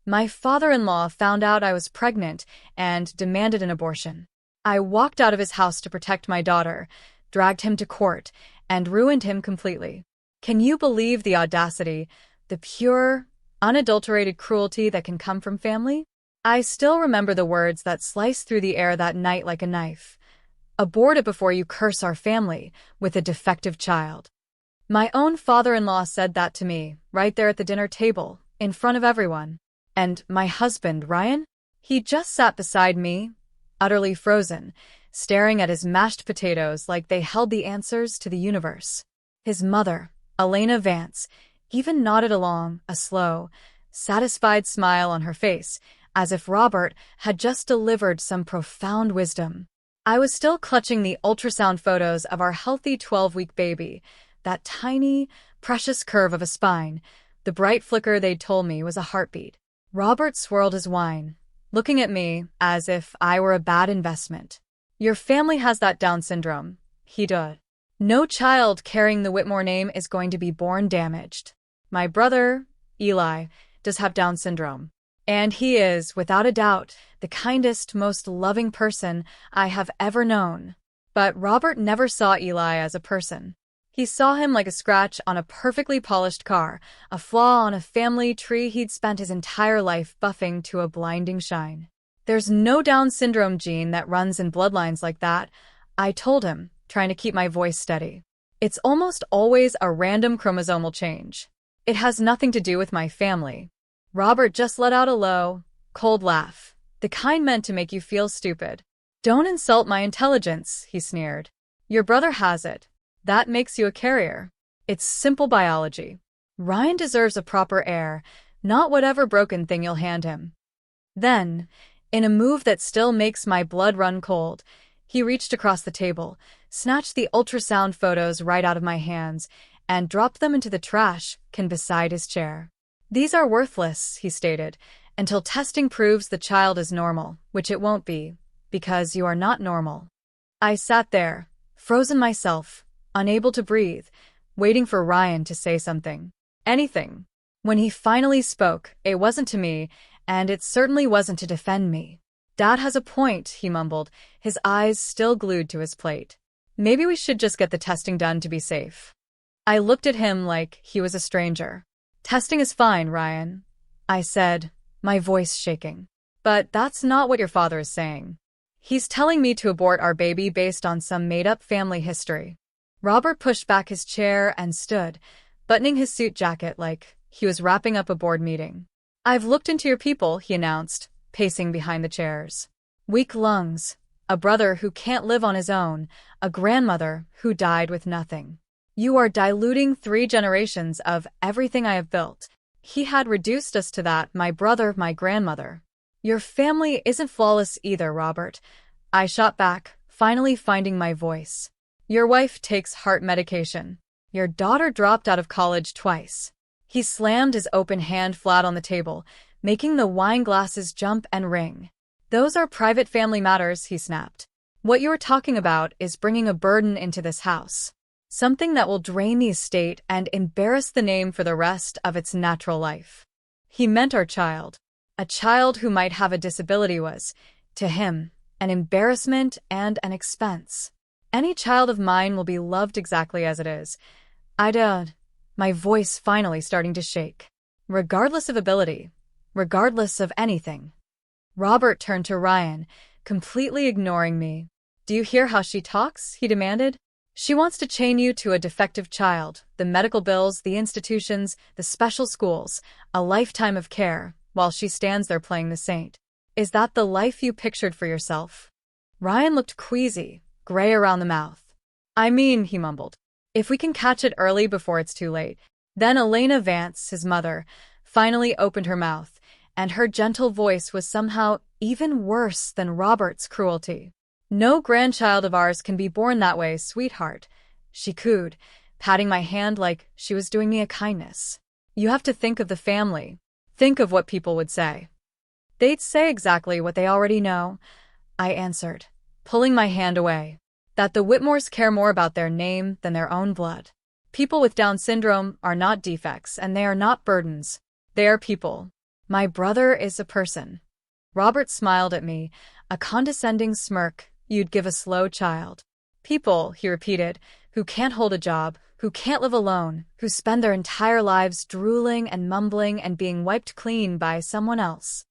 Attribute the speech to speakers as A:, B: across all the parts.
A: My father-in-law found out I was pregnant and demanded an abortion. I walked out of his house to protect my daughter, dragged him to court, and ruined him completely. Can you believe the audacity, the pure, unadulterated cruelty that can come from family? I still remember the words that sliced through the air that night like a knife. Abort it before you curse our family with a defective child. My own father-in-law said that to me, right there at the dinner table, in front of everyone. And my husband, Ryan? He just sat beside me, utterly frozen, staring at his mashed potatoes like they held the answers to the universe. His mother, Elena Vance, even nodded along, a slow, satisfied smile on her face, as if Robert had just delivered some profound wisdom. I was still clutching the ultrasound photos of our healthy 12-week baby, that tiny, precious curve of a spine. The bright flicker they'd told me was a heartbeat. Robert swirled his wine, looking at me as if I were a bad investment. Your family has that Down syndrome, he did. No child carrying the Whitmore name is going to be born damaged. My brother, Eli, does have Down syndrome. And he is, without a doubt, the kindest, most loving person I have ever known. But Robert never saw Eli as a person. He saw him like a scratch on a perfectly polished car, a flaw on a family tree he'd spent his entire life buffing to a blinding shine. There's no Down syndrome gene that runs in bloodlines like that, I told him, trying to keep my voice steady. It's almost always a random chromosomal change. It has nothing to do with my family. Robert just let out a low, cold laugh, the kind meant to make you feel stupid. Don't insult my intelligence, he sneered. Your brother has it. That makes you a carrier. It's simple biology. Ryan deserves a proper heir, not whatever broken thing you'll hand him. Then, in a move that still makes my blood run cold, he reached across the table, snatched the ultrasound photos right out of my hands, and dropped them into the trash can beside his chair. These are worthless, he stated, until testing proves the child is normal, which it won't be, because you are not normal. I sat there, frozen myself, unable to breathe, waiting for Ryan to say something. Anything. When he finally spoke, it wasn't to me, and it certainly wasn't to defend me. Dad has a point, he mumbled, his eyes still glued to his plate. Maybe we should just get the testing done to be safe. I looked at him like he was a stranger. Testing is fine, Ryan, I said, my voice shaking. But that's not what your father is saying. He's telling me to abort our baby based on some made-up family history. Robert pushed back his chair and stood, buttoning his suit jacket like he was wrapping up a board meeting. I've looked into your people, he announced, pacing behind the chairs. Weak lungs, a brother who can't live on his own, a grandmother who died with nothing. You are diluting 3 generations of everything I have built. He had reduced us to that, my brother, my grandmother. Your family isn't flawless either, Robert. I shot back, finally finding my voice. Your wife takes heart medication. Your daughter dropped out of college twice. He slammed his open hand flat on the table, making the wine glasses jump and ring. Those are private family matters, he snapped. What you're talking about is bringing a burden into this house. Something that will drain the estate and embarrass the name for the rest of its natural life. He meant our child. A child who might have a disability was, to him, an embarrassment and an expense. Any child of mine will be loved exactly as it is. My voice finally starting to shake. Regardless of ability. Regardless of anything. Robert turned to Ryan, completely ignoring me. Do you hear how she talks? He demanded. She wants to chain you to a defective child, the medical bills, the institutions, the special schools, a lifetime of care, while she stands there playing the saint. Is that the life you pictured for yourself? Ryan looked queasy, gray around the mouth. I mean, he mumbled, if we can catch it early before it's too late. Then Elena Vance, his mother, finally opened her mouth, and her gentle voice was somehow even worse than Robert's cruelty. No grandchild of ours can be born that way, sweetheart, she cooed, patting my hand like she was doing me a kindness. You have to think of the family. Think of what people would say. They'd say exactly what they already know, I answered, pulling my hand away. That the Whitmores care more about their name than their own blood. People with Down syndrome are not defects and they are not burdens. They are people. My brother is a person. Robert smiled at me, a condescending smirk you'd give a slow child. People, he repeated, who can't hold a job, who can't live alone, who spend their entire lives drooling and mumbling and being wiped clean by someone else.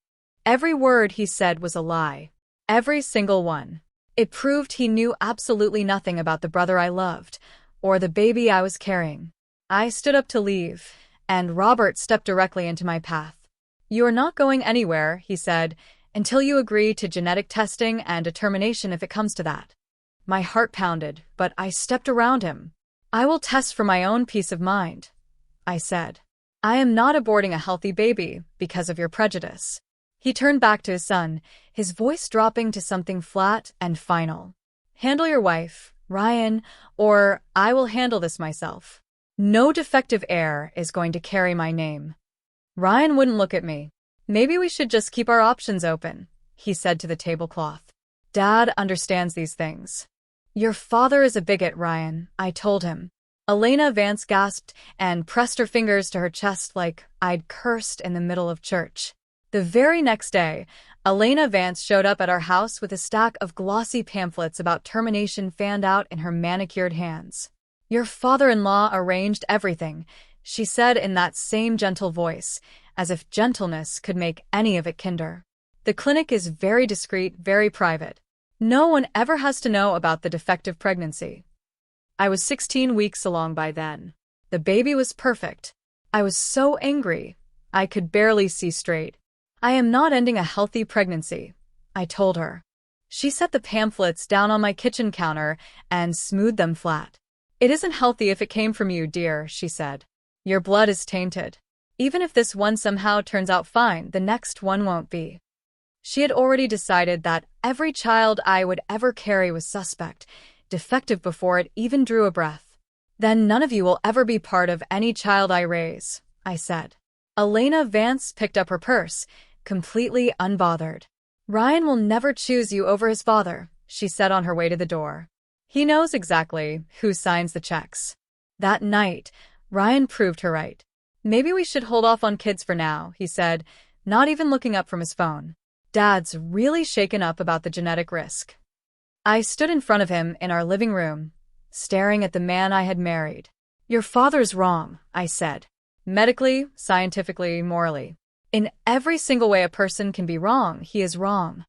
A: Every word he said was a lie. Every single one. It proved he knew absolutely nothing about the brother I loved, or the baby I was carrying. I stood up to leave, and Robert stepped directly into my path. "You are not going anywhere," he said, "until you agree to genetic testing and determination if it comes to that." My heart pounded, but I stepped around him. "I will test for my own peace of mind," I said. "I am not aborting a healthy baby because of your prejudice." He turned back to his son, his voice dropping to something flat and final. "Handle your wife, Ryan, or I will handle this myself. No defective heir is going to carry my name." Ryan wouldn't look at me. "Maybe we should just keep our options open," he said to the tablecloth. "Dad understands these things." "Your father is a bigot, Ryan," I told him. Elena Vance gasped and pressed her fingers to her chest like I'd cursed in the middle of church. The very next day, Elena Vance showed up at our house with a stack of glossy pamphlets about termination fanned out in her manicured hands. "Your father-in-law arranged everything," she said in that same gentle voice, as if gentleness could make any of it kinder. "The clinic is very discreet, very private. No one ever has to know about the defective pregnancy." I was 16 weeks along by then. The baby was perfect. I was so angry, I could barely see straight. "I am not ending a healthy pregnancy," I told her. She set the pamphlets down on my kitchen counter and smoothed them flat. "It isn't healthy if it came from you, dear," she said. "Your blood is tainted. Even if this one somehow turns out fine, the next one won't be." She had already decided that every child I would ever carry was suspect, defective before it even drew a breath. "Then none of you will ever be part of any child I raise," I said. Elena Vance picked up her purse, completely unbothered. "Ryan will never choose you over his father," she said on her way to the door. "He knows exactly who signs the checks." That night, Ryan proved her right. "Maybe we should hold off on kids for now," he said, not even looking up from his phone. "Dad's really shaken up about the genetic risk." I stood in front of him in our living room, staring at the man I had married. "Your father's wrong," I said. "Medically, scientifically, morally. In every single way a person can be wrong, he is wrong."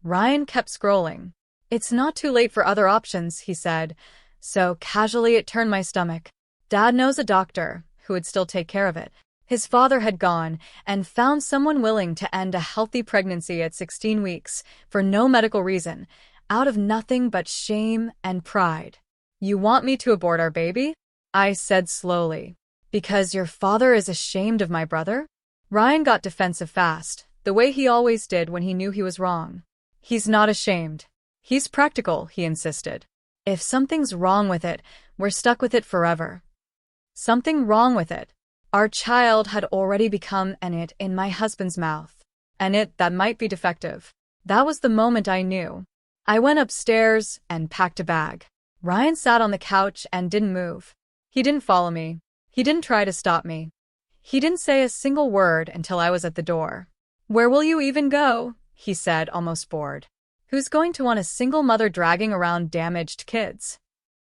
A: Ryan kept scrolling. "It's not too late for other options," he said, so casually it turned my stomach. "Dad knows a doctor who would still take care of it. His father had gone and found someone willing to end a healthy pregnancy at 16 weeks for no medical reason, out of nothing but shame and pride." "You want me to abort our baby?" I said slowly. "Because your father is ashamed of my brother?" Ryan got defensive fast, the way he always did when he knew he was wrong. "He's not ashamed. He's practical," he insisted. "If something's wrong with it, we're stuck with it forever." Something wrong with it. Our child had already become an it in my husband's mouth. An it that might be defective. That was the moment I knew. I went upstairs and packed a bag. Ryan sat on the couch and didn't move. He didn't follow me. He didn't try to stop me. He didn't say a single word until I was at the door. "Where will you even go?" he said, almost bored. "Who's going to want a single mother dragging around damaged kids?"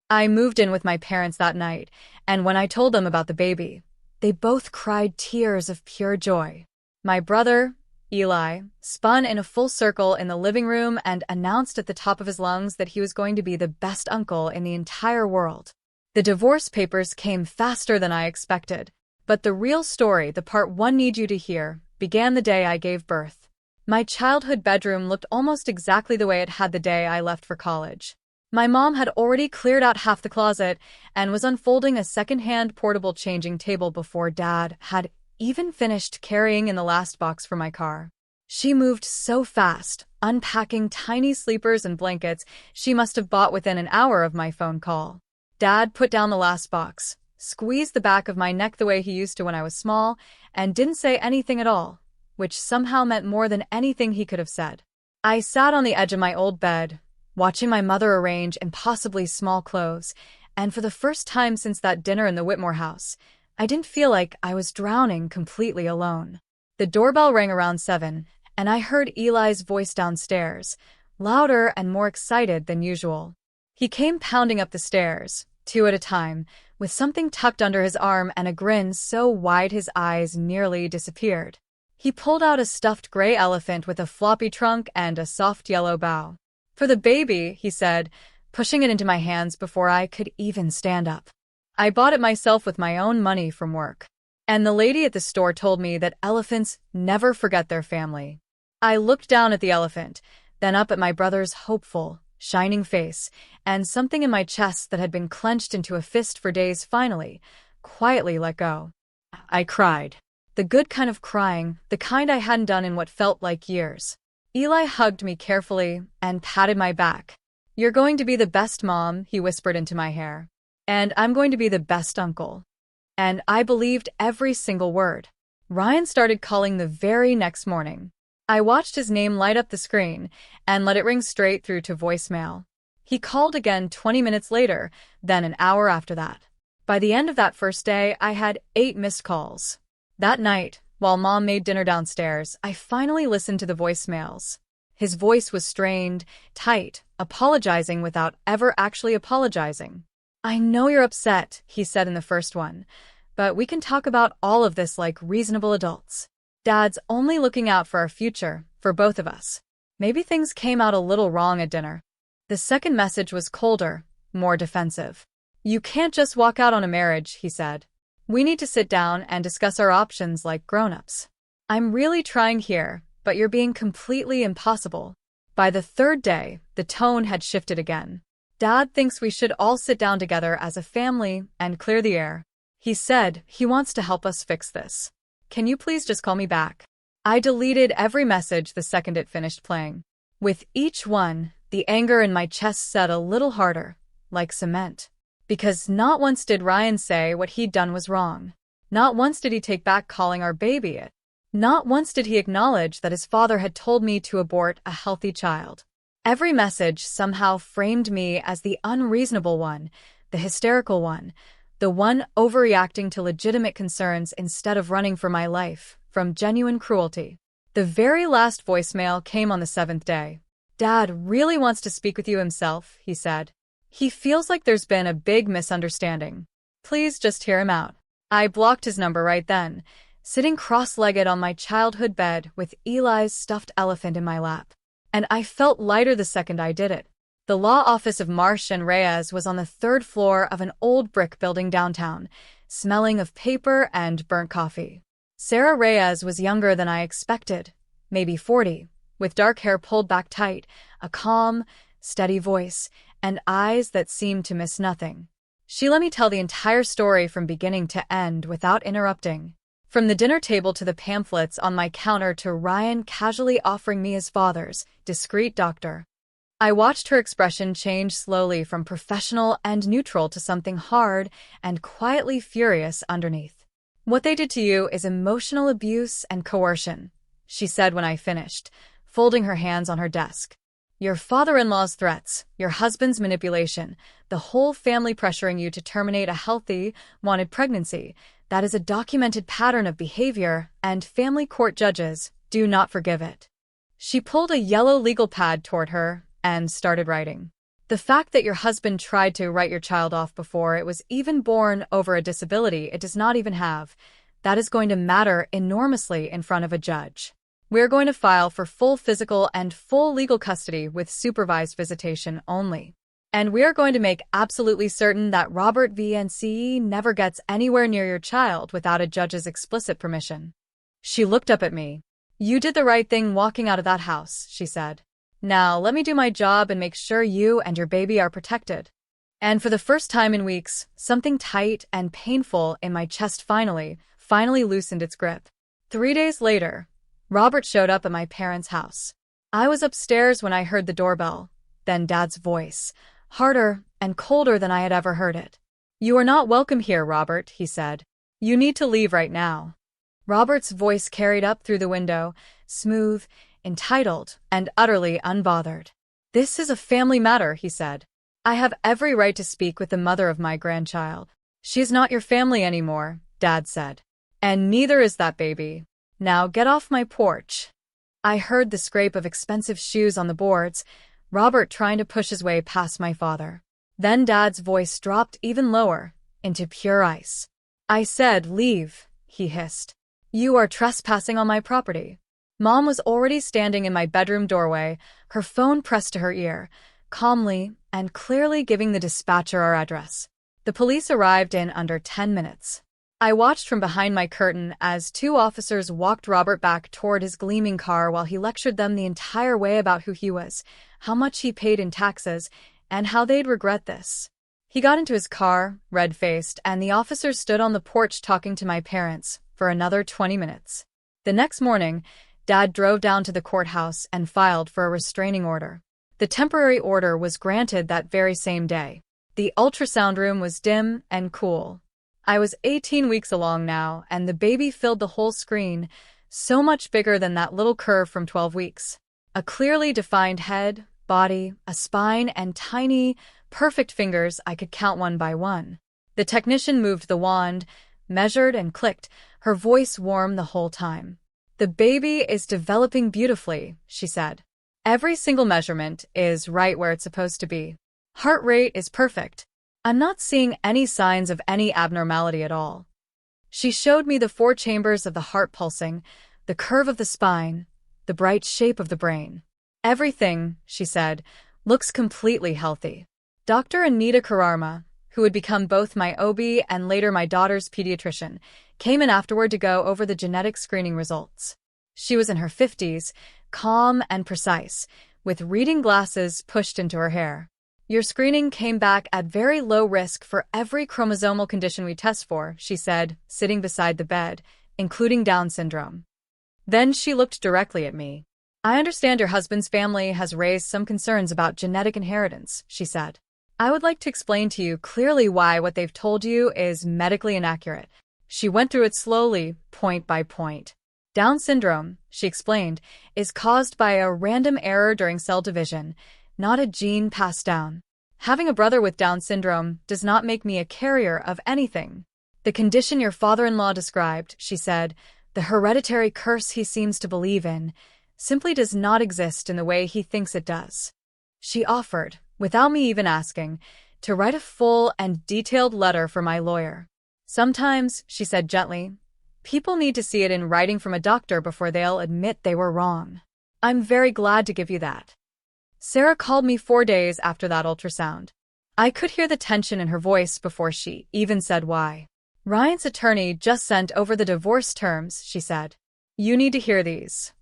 A: I moved in with my parents that night, and when I told them about the baby, they both cried tears of pure joy. My brother, Eli, spun in a full circle in the living room and announced at the top of his lungs that he was going to be the best uncle in the entire world. The divorce papers came faster than I expected. But the real story, the part one need you to hear, began the day I gave birth. My childhood bedroom looked almost exactly the way it had the day I left for college. My mom had already cleared out half the closet and was unfolding a second-hand portable changing table before Dad had even finished carrying in the last box for my car. She moved so fast, unpacking tiny sleepers and blankets she must have bought within an hour of my phone call. Dad put down the last box, squeezed the back of my neck the way he used to when I was small, and didn't say anything at all, which somehow meant more than anything he could have said. I sat on the edge of my old bed, watching my mother arrange impossibly small clothes, and for the first time since that dinner in the Whitmore house, I didn't feel like I was drowning completely alone. The doorbell rang around 7, and I heard Eli's voice downstairs, louder and more excited than usual. He came pounding up the stairs, 2 at a time, with something tucked under his arm and a grin so wide his eyes nearly disappeared. He pulled out a stuffed gray elephant with a floppy trunk and a soft yellow bow. "For the baby," he said, pushing it into my hands before I could even stand up. "I bought it myself with my own money from work. And the lady at the store told me that elephants never forget their family." I looked down at the elephant, then up at my brother's hopeful, shining face, and something in my chest that had been clenched into a fist for days finally, quietly let go. I cried. The good kind of crying, the kind I hadn't done in what felt like years. Eli hugged me carefully and patted my back. "You're going to be the best mom," he whispered into my hair. "And I'm going to be the best uncle." And I believed every single word. Ryan started calling the very next morning. I watched his name light up the screen and let it ring straight through to voicemail. He called again 20 minutes later, then an hour after that. By the end of that first day, I had 8 missed calls. That night, while Mom made dinner downstairs, I finally listened to the voicemails. His voice was strained, tight, apologizing without ever actually apologizing. "I know you're upset," he said in the first one, "but we can talk about all of this like reasonable adults. Dad's only looking out for our future, for both of us. Maybe things came out a little wrong at dinner." The second message was colder, more defensive. "You can't just walk out on a marriage," he said. "We need to sit down and discuss our options like grown-ups. I'm really trying here, but you're being completely impossible." By the third day, the tone had shifted again. "Dad thinks we should all sit down together as a family and clear the air. He said he wants to help us fix this. Can you please just call me back?" I deleted every message the second it finished playing. With each one, the anger in my chest set a little harder, like cement. Because not once did Ryan say what he'd done was wrong. Not once did he take back calling our baby it. Not once did he acknowledge that his father had told me to abort a healthy child. Every message somehow framed me as the unreasonable one, the hysterical one, the one overreacting to legitimate concerns instead of running for my life, from genuine cruelty. The very last voicemail came on the 7th day. "Dad really wants to speak with you himself," he said. "He feels like there's been a big misunderstanding. Please just hear him out." I blocked his number right then, sitting cross-legged on my childhood bed with Eli's stuffed elephant in my lap. And I felt lighter the second I did it. The law office of Marsh and Reyes was on the 3rd floor of an old brick building downtown, smelling of paper and burnt coffee. Sarah Reyes was younger than I expected, maybe 40, with dark hair pulled back tight, a calm, steady voice, and eyes that seemed to miss nothing. She let me tell the entire story from beginning to end without interrupting. From the dinner table to the pamphlets on my counter to Ryan casually offering me his father's discreet doctor. I watched her expression change slowly from professional and neutral to something hard and quietly furious underneath. "What they did to you is emotional abuse and coercion," she said when I finished, folding her hands on her desk. "Your father-in-law's threats, your husband's manipulation, the whole family pressuring you to terminate a healthy, wanted pregnancy. That is a documented pattern of behavior, and family court judges do not forgive it." She pulled a yellow legal pad toward her and started writing. "The fact that your husband tried to write your child off before it was even born over a disability it does not even have, that is going to matter enormously in front of a judge. We're going to file for full physical and full legal custody with supervised visitation only. And we are going to make absolutely certain that Robert VNC never gets anywhere near your child without a judge's explicit permission." She looked up at me. "You did the right thing walking out of that house," she said. "Now let me do my job and make sure you and your baby are protected." And for the first time in weeks, something tight and painful in my chest finally loosened its grip. 3 days later, Robert showed up at my parents' house. I was upstairs when I heard the doorbell, then Dad's voice, harder and colder than I had ever heard it. "You are not welcome here, Robert," he said. "You need to leave right now." Robert's voice carried up through the window, smooth, entitled, and utterly unbothered. "This is a family matter," he said. "I have every right to speak with the mother of my grandchild." "She's not your family anymore," Dad said. "And neither is that baby. Now get off my porch. I heard the scrape of expensive shoes on the boards, Robert trying to push his way past my father. Then Dad's voice dropped even lower, into pure ice. I said, "Leave," he hissed. "You are trespassing on my property." Mom was already standing in my bedroom doorway, her phone pressed to her ear, calmly and clearly giving the dispatcher our address. The police arrived in under 10 minutes. I watched from behind my curtain as 2 officers walked Robert back toward his gleaming car while he lectured them the entire way about who he was, how much he paid in taxes, and how they'd regret this. He got into his car, red-faced, and the officers stood on the porch talking to my parents for another 20 minutes. The next morning, Dad drove down to the courthouse and filed for a restraining order. The temporary order was granted that very same day. The ultrasound room was dim and cool. I was 18 weeks along now, and the baby filled the whole screen, so much bigger than that little curve from 12 weeks. A clearly defined head, body, a spine, and tiny, perfect fingers I could count one by one. The technician moved the wand, measured and clicked, her voice warm the whole time. "The baby is developing beautifully," she said. "Every single measurement is right where it's supposed to be. Heart rate is perfect. I'm not seeing any signs of any abnormality at all." She showed me the 4 chambers of the heart pulsing, the curve of the spine, the bright shape of the brain. "Everything," she said, "looks completely healthy." Dr. Anita Kararma, who would become both my OB and later my daughter's pediatrician, came in afterward to go over the genetic screening results. She was in her 50s, calm and precise, with reading glasses pushed into her hair. "Your screening came back at very low risk for every chromosomal condition we test for," she said, sitting beside the bed, "including Down syndrome." Then she looked directly at me. "I understand your husband's family has raised some concerns about genetic inheritance," she said. "I would like to explain to you clearly why what they've told you is medically inaccurate." She went through it slowly, point by point. "Down syndrome," she explained, "is caused by a random error during cell division, not a gene passed down. Having a brother with Down syndrome does not make me a carrier of anything. The condition your father-in-law described," she said, "the hereditary curse he seems to believe in, simply does not exist in the way he thinks it does." She offered, without me even asking, to write a full and detailed letter for my lawyer. "Sometimes," she said gently, "people need to see it in writing from a doctor before they'll admit they were wrong. I'm very glad to give you that." Sarah called me 4 days after that ultrasound. I could hear the tension in her voice before she even said why. "Ryan's attorney just sent over the divorce terms," she said. "You need to hear these."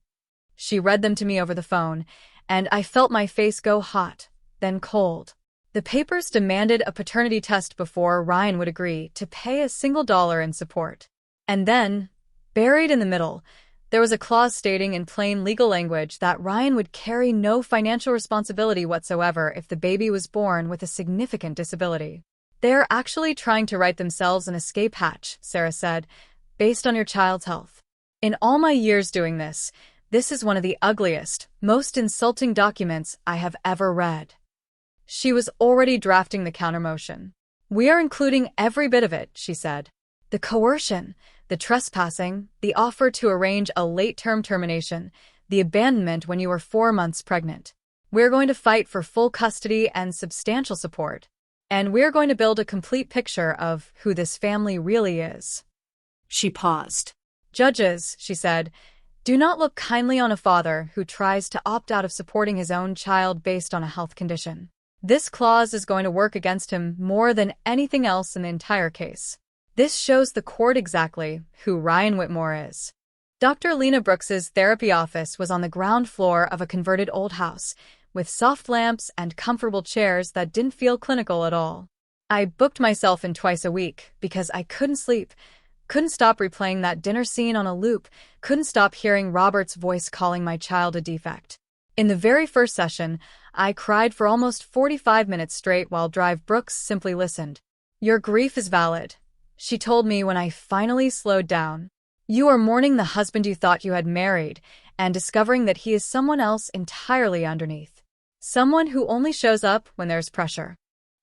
A: She read them to me over the phone, and I felt my face go hot, then cold. The papers demanded a paternity test before Ryan would agree to pay a single dollar in support. And then, buried in the middle, there was a clause stating in plain legal language that Ryan would carry no financial responsibility whatsoever if the baby was born with a significant disability. "They're actually trying to write themselves an escape hatch," Sarah said, "based on your child's health. In all my years doing this is one of the ugliest, most insulting documents I have ever read." She was already drafting the countermotion. "We are including every bit of it," she said. "The coercion, the trespassing, the offer to arrange a late-term termination, the abandonment when you were 4 months pregnant. We're going to fight for full custody and substantial support. And we're going to build a complete picture of who this family really is." She paused. "Judges," she said, "do not look kindly on a father who tries to opt out of supporting his own child based on a health condition. This clause is going to work against him more than anything else in the entire case. This shows the court exactly who Ryan Whitmore is." Dr. Lena Brooks's therapy office was on the ground floor of a converted old house, with soft lamps and comfortable chairs that didn't feel clinical at all. I booked myself in twice a week because I couldn't sleep, couldn't stop replaying that dinner scene on a loop, couldn't stop hearing Robert's voice calling my child a defect. In the very first session, I cried for almost 45 minutes straight while Drive Brooks simply listened. "Your grief is valid," she told me when I finally slowed down. "You are mourning the husband you thought you had married and discovering that he is someone else entirely underneath. Someone who only shows up when there's pressure."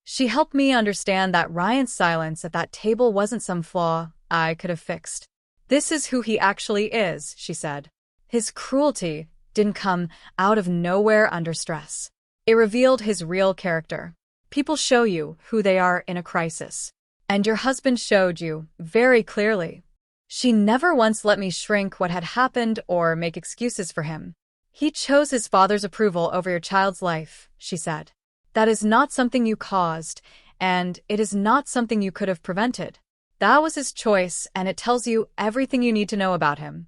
A: She helped me understand that Ryan's silence at that table wasn't some flaw I could have fixed. This is who he actually is, she said. His cruelty didn't come out of nowhere under stress. It revealed his real character. People show you who they are in a crisis. And your husband showed you very clearly. She never once let me shrink what had happened or make excuses for him. He chose his father's approval over your child's life, she said. That is not something you caused, and it is not something you could have prevented. That was his choice, and it tells you everything you need to know about him.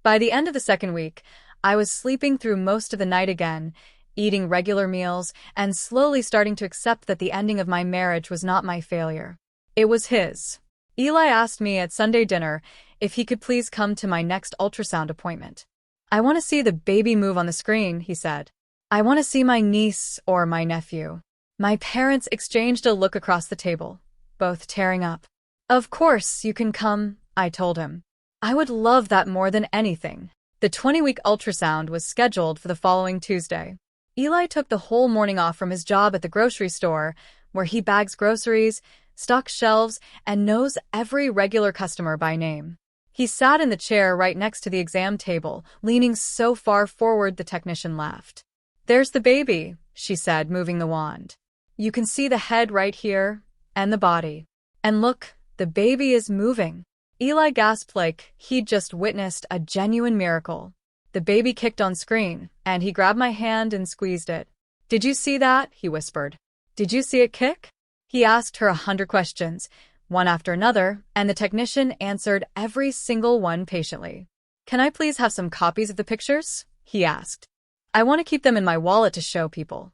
A: By the end of the second week, I was sleeping through most of the night again, eating regular meals, and slowly starting to accept that the ending of my marriage was not my failure. It was his. Eli asked me at Sunday dinner if he could please come to my next ultrasound appointment. I want to see the baby move on the screen, he said. I want to see my niece or my nephew. My parents exchanged a look across the table, both tearing up. Of course, you can come, I told him. I would love that more than anything. The 20-week ultrasound was scheduled for the following Tuesday. Eli took the whole morning off from his job at the grocery store, where he bags groceries, stocks shelves, and knows every regular customer by name. He sat in the chair right next to the exam table, leaning so far forward the technician laughed. There's the baby, she said, moving the wand. You can see the head right here, and the body. And look, the baby is moving. Eli gasped like he'd just witnessed a genuine miracle. The baby kicked on screen, and he grabbed my hand and squeezed it. Did you see that? He whispered. Did you see it kick? He asked her 100 questions, one after another, and the technician answered every single one patiently. Can I please have some copies of the pictures? He asked. I want to keep them in my wallet to show people.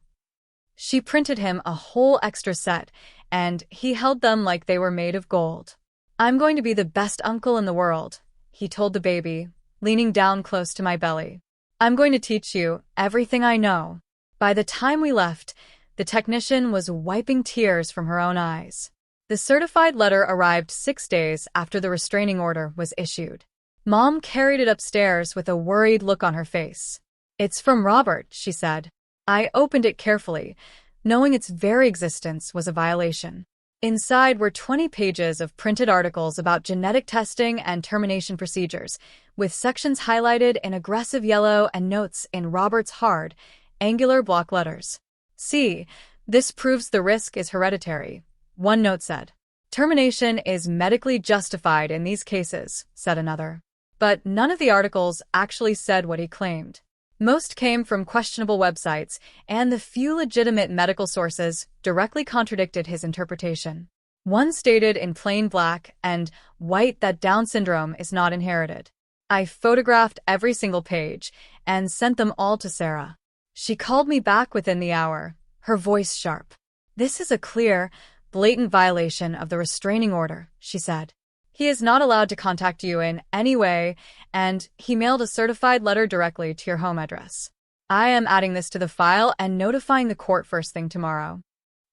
A: She printed him a whole extra set, and he held them like they were made of gold. I'm going to be the best uncle in the world, he told the baby, leaning down close to my belly. I'm going to teach you everything I know. By the time we left, the technician was wiping tears from her own eyes. The certified letter arrived 6 days after the restraining order was issued. Mom carried it upstairs with a worried look on her face. It's from Robert, she said. I opened it carefully, knowing its very existence was a violation. Inside were 20 pages of printed articles about genetic testing and termination procedures, with sections highlighted in aggressive yellow and notes in Robert's hard, angular block letters. See, this proves the risk is hereditary, one note said. Termination is medically justified in these cases, said another. But none of the articles actually said what he claimed. Most came from questionable websites, and the few legitimate medical sources directly contradicted his interpretation. One stated in plain black and white that Down syndrome is not inherited. I photographed every single page and sent them all to Sarah. She called me back within the hour, her voice sharp. This is a clear, blatant violation of the restraining order, she said. He is not allowed to contact you in any way, and he mailed a certified letter directly to your home address. I am adding this to the file and notifying the court first thing tomorrow.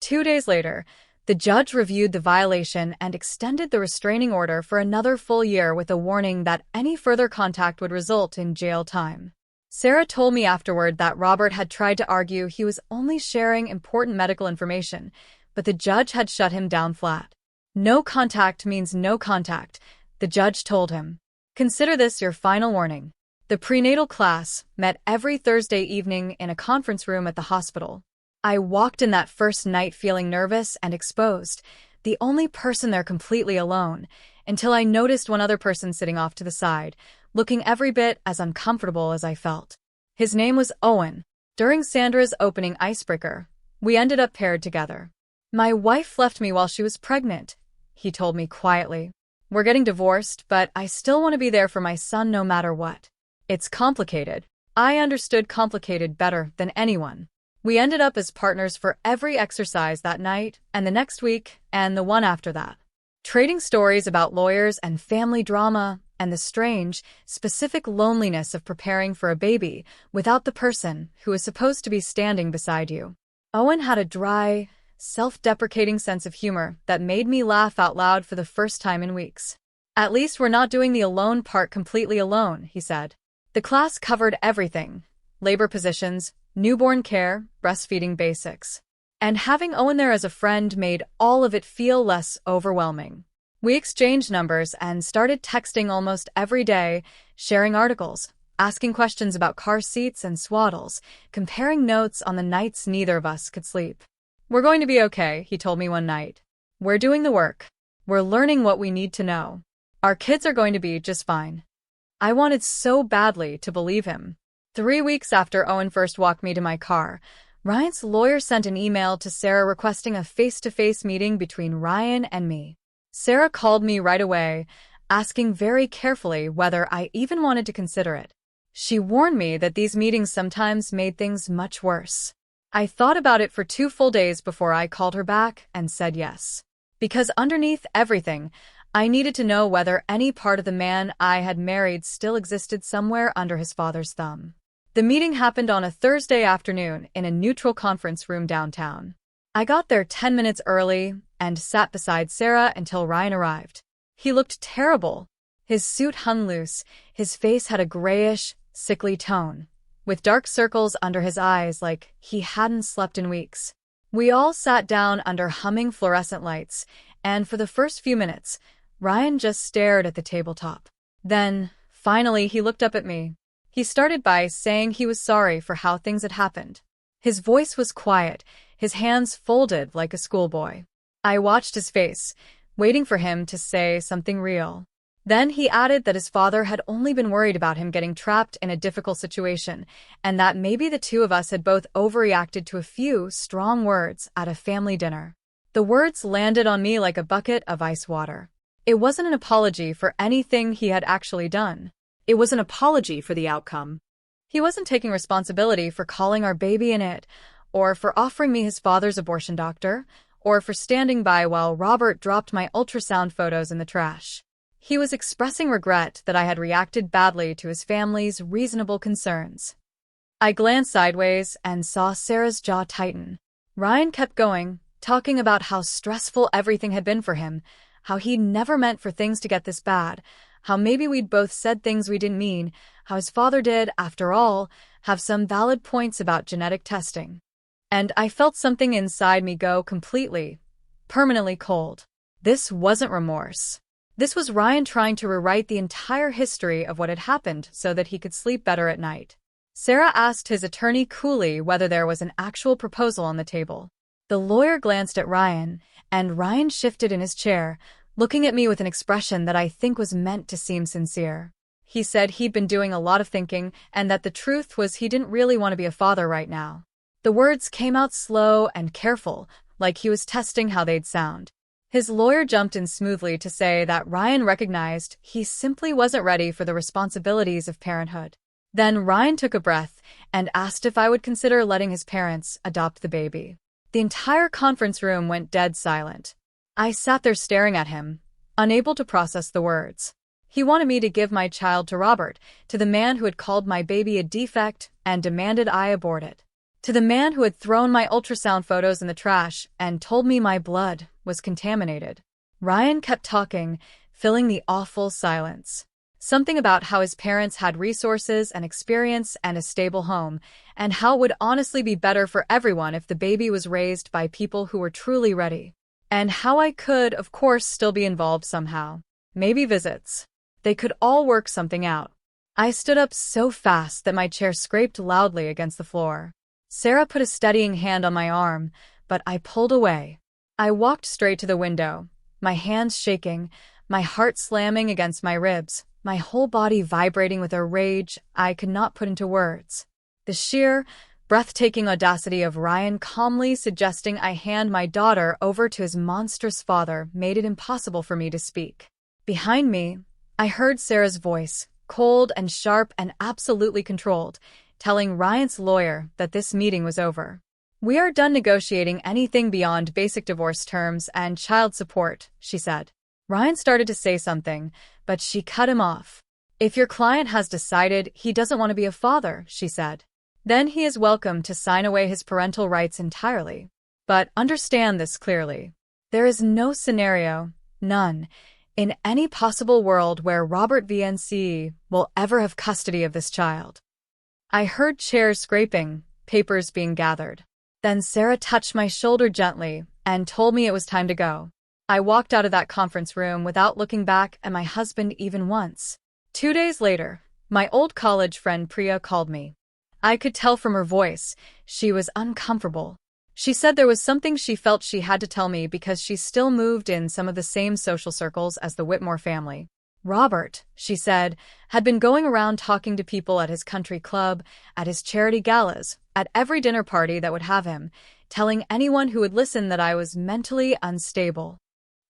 A: 2 days later, the judge reviewed the violation and extended the restraining order for another full year with a warning that any further contact would result in jail time. Sarah told me afterward that Robert had tried to argue he was only sharing important medical information, but the judge had shut him down flat. No contact means no contact, the judge told him. Consider this your final warning. The prenatal class met every Thursday evening in a conference room at the hospital. I walked in that first night feeling nervous and exposed, the only person there completely alone, until I noticed one other person sitting off to the side, looking every bit as uncomfortable as I felt. His name was Owen. During Sandra's opening icebreaker, we ended up paired together. My wife left me while she was pregnant, he told me quietly. We're getting divorced, but I still want to be there for my son no matter what. It's complicated. I understood complicated better than anyone. We ended up as partners for every exercise that night, and the next week, and the one after that. Trading stories about lawyers and family drama, and the strange, specific loneliness of preparing for a baby without the person who is supposed to be standing beside you. Owen had a dry, self-deprecating sense of humor that made me laugh out loud for the first time in weeks. At least we're not doing the alone part completely alone, he said. The class covered everything: labor positions, newborn care, breastfeeding basics. And having Owen there as a friend made all of it feel less overwhelming. We exchanged numbers and started texting almost every day, sharing articles, asking questions about car seats and swaddles, comparing notes on the nights neither of us could sleep. "We're going to be okay," he told me one night. "We're doing the work. We're learning what we need to know. Our kids are going to be just fine." I wanted so badly to believe him. 3 weeks after Owen first walked me to my car, Ryan's lawyer sent an email to Sarah requesting a face-to-face meeting between Ryan and me. Sarah called me right away, asking very carefully whether I even wanted to consider it. She warned me that these meetings sometimes made things much worse. I thought about it for 2 full days before I called her back and said yes. Because underneath everything, I needed to know whether any part of the man I had married still existed somewhere under his father's thumb. The meeting happened on a Thursday afternoon in a neutral conference room downtown. I got there 10 minutes early and sat beside Sarah until Ryan arrived. He looked terrible. His suit hung loose, his face had a grayish, sickly tone, with dark circles under his eyes like he hadn't slept in weeks. We all sat down under humming fluorescent lights, and for the first few minutes, Ryan just stared at the tabletop. Then, finally, he looked up at me. He started by saying he was sorry for how things had happened. His voice was quiet, his hands folded like a schoolboy. I watched his face, waiting for him to say something real. Then he added that his father had only been worried about him getting trapped in a difficult situation, and that maybe the two of us had both overreacted to a few strong words at a family dinner. The words landed on me like a bucket of ice water. It wasn't an apology for anything he had actually done. It was an apology for the outcome. He wasn't taking responsibility for calling our baby in it, or for offering me his father's abortion doctor, or for standing by while Robert dropped my ultrasound photos in the trash. He was expressing regret that I had reacted badly to his family's reasonable concerns. I glanced sideways and saw Sarah's jaw tighten. Ryan kept going, talking about how stressful everything had been for him, how he'd never meant for things to get this bad, how maybe we'd both said things we didn't mean, how his father did, after all, have some valid points about genetic testing. And I felt something inside me go completely, permanently cold. This wasn't remorse. This was Ryan trying to rewrite the entire history of what had happened so that he could sleep better at night. Sarah asked his attorney coolly whether there was an actual proposal on the table. The lawyer glanced at Ryan, and Ryan shifted in his chair, looking at me with an expression that I think was meant to seem sincere. He said he'd been doing a lot of thinking and that the truth was he didn't really want to be a father right now. The words came out slow and careful, like he was testing how they'd sound. His lawyer jumped in smoothly to say that Ryan recognized he simply wasn't ready for the responsibilities of parenthood. Then Ryan took a breath and asked if I would consider letting his parents adopt the baby. The entire conference room went dead silent. I sat there staring at him, unable to process the words. He wanted me to give my child to Robert, to the man who had called my baby a defect and demanded I abort it. To the man who had thrown my ultrasound photos in the trash and told me my blood was contaminated. Ryan kept talking, filling the awful silence. Something about how his parents had resources and experience and a stable home, and how it would honestly be better for everyone if the baby was raised by people who were truly ready. And how I could, of course, still be involved somehow. Maybe visits. They could all work something out. I stood up so fast that my chair scraped loudly against the floor. Sarah put a steadying hand on my arm, but I pulled away. I walked straight to the window, my hands shaking, my heart slamming against my ribs, my whole body vibrating with a rage I could not put into words. The sheer, breathtaking audacity of Ryan calmly suggesting I hand my daughter over to his monstrous father made it impossible for me to speak. Behind me, I heard Sarah's voice, cold and sharp and absolutely controlled, telling Ryan's lawyer that this meeting was over. "We are done negotiating anything beyond basic divorce terms and child support," she said. Ryan started to say something, but she cut him off. "If your client has decided he doesn't want to be a father," she said, "then he is welcome to sign away his parental rights entirely. But understand this clearly. There is no scenario, none, in any possible world where Robert VNC will ever have custody of this child." I heard chairs scraping, papers being gathered. Then Sarah touched my shoulder gently and told me it was time to go. I walked out of that conference room without looking back at my husband even once. 2 days later, my old college friend Priya called me. I could tell from her voice, she was uncomfortable. She said there was something she felt she had to tell me because she still moved in some of the same social circles as the Whitmore family. Robert, she said, had been going around talking to people at his country club, at his charity galas, at every dinner party that would have him, telling anyone who would listen that I was mentally unstable.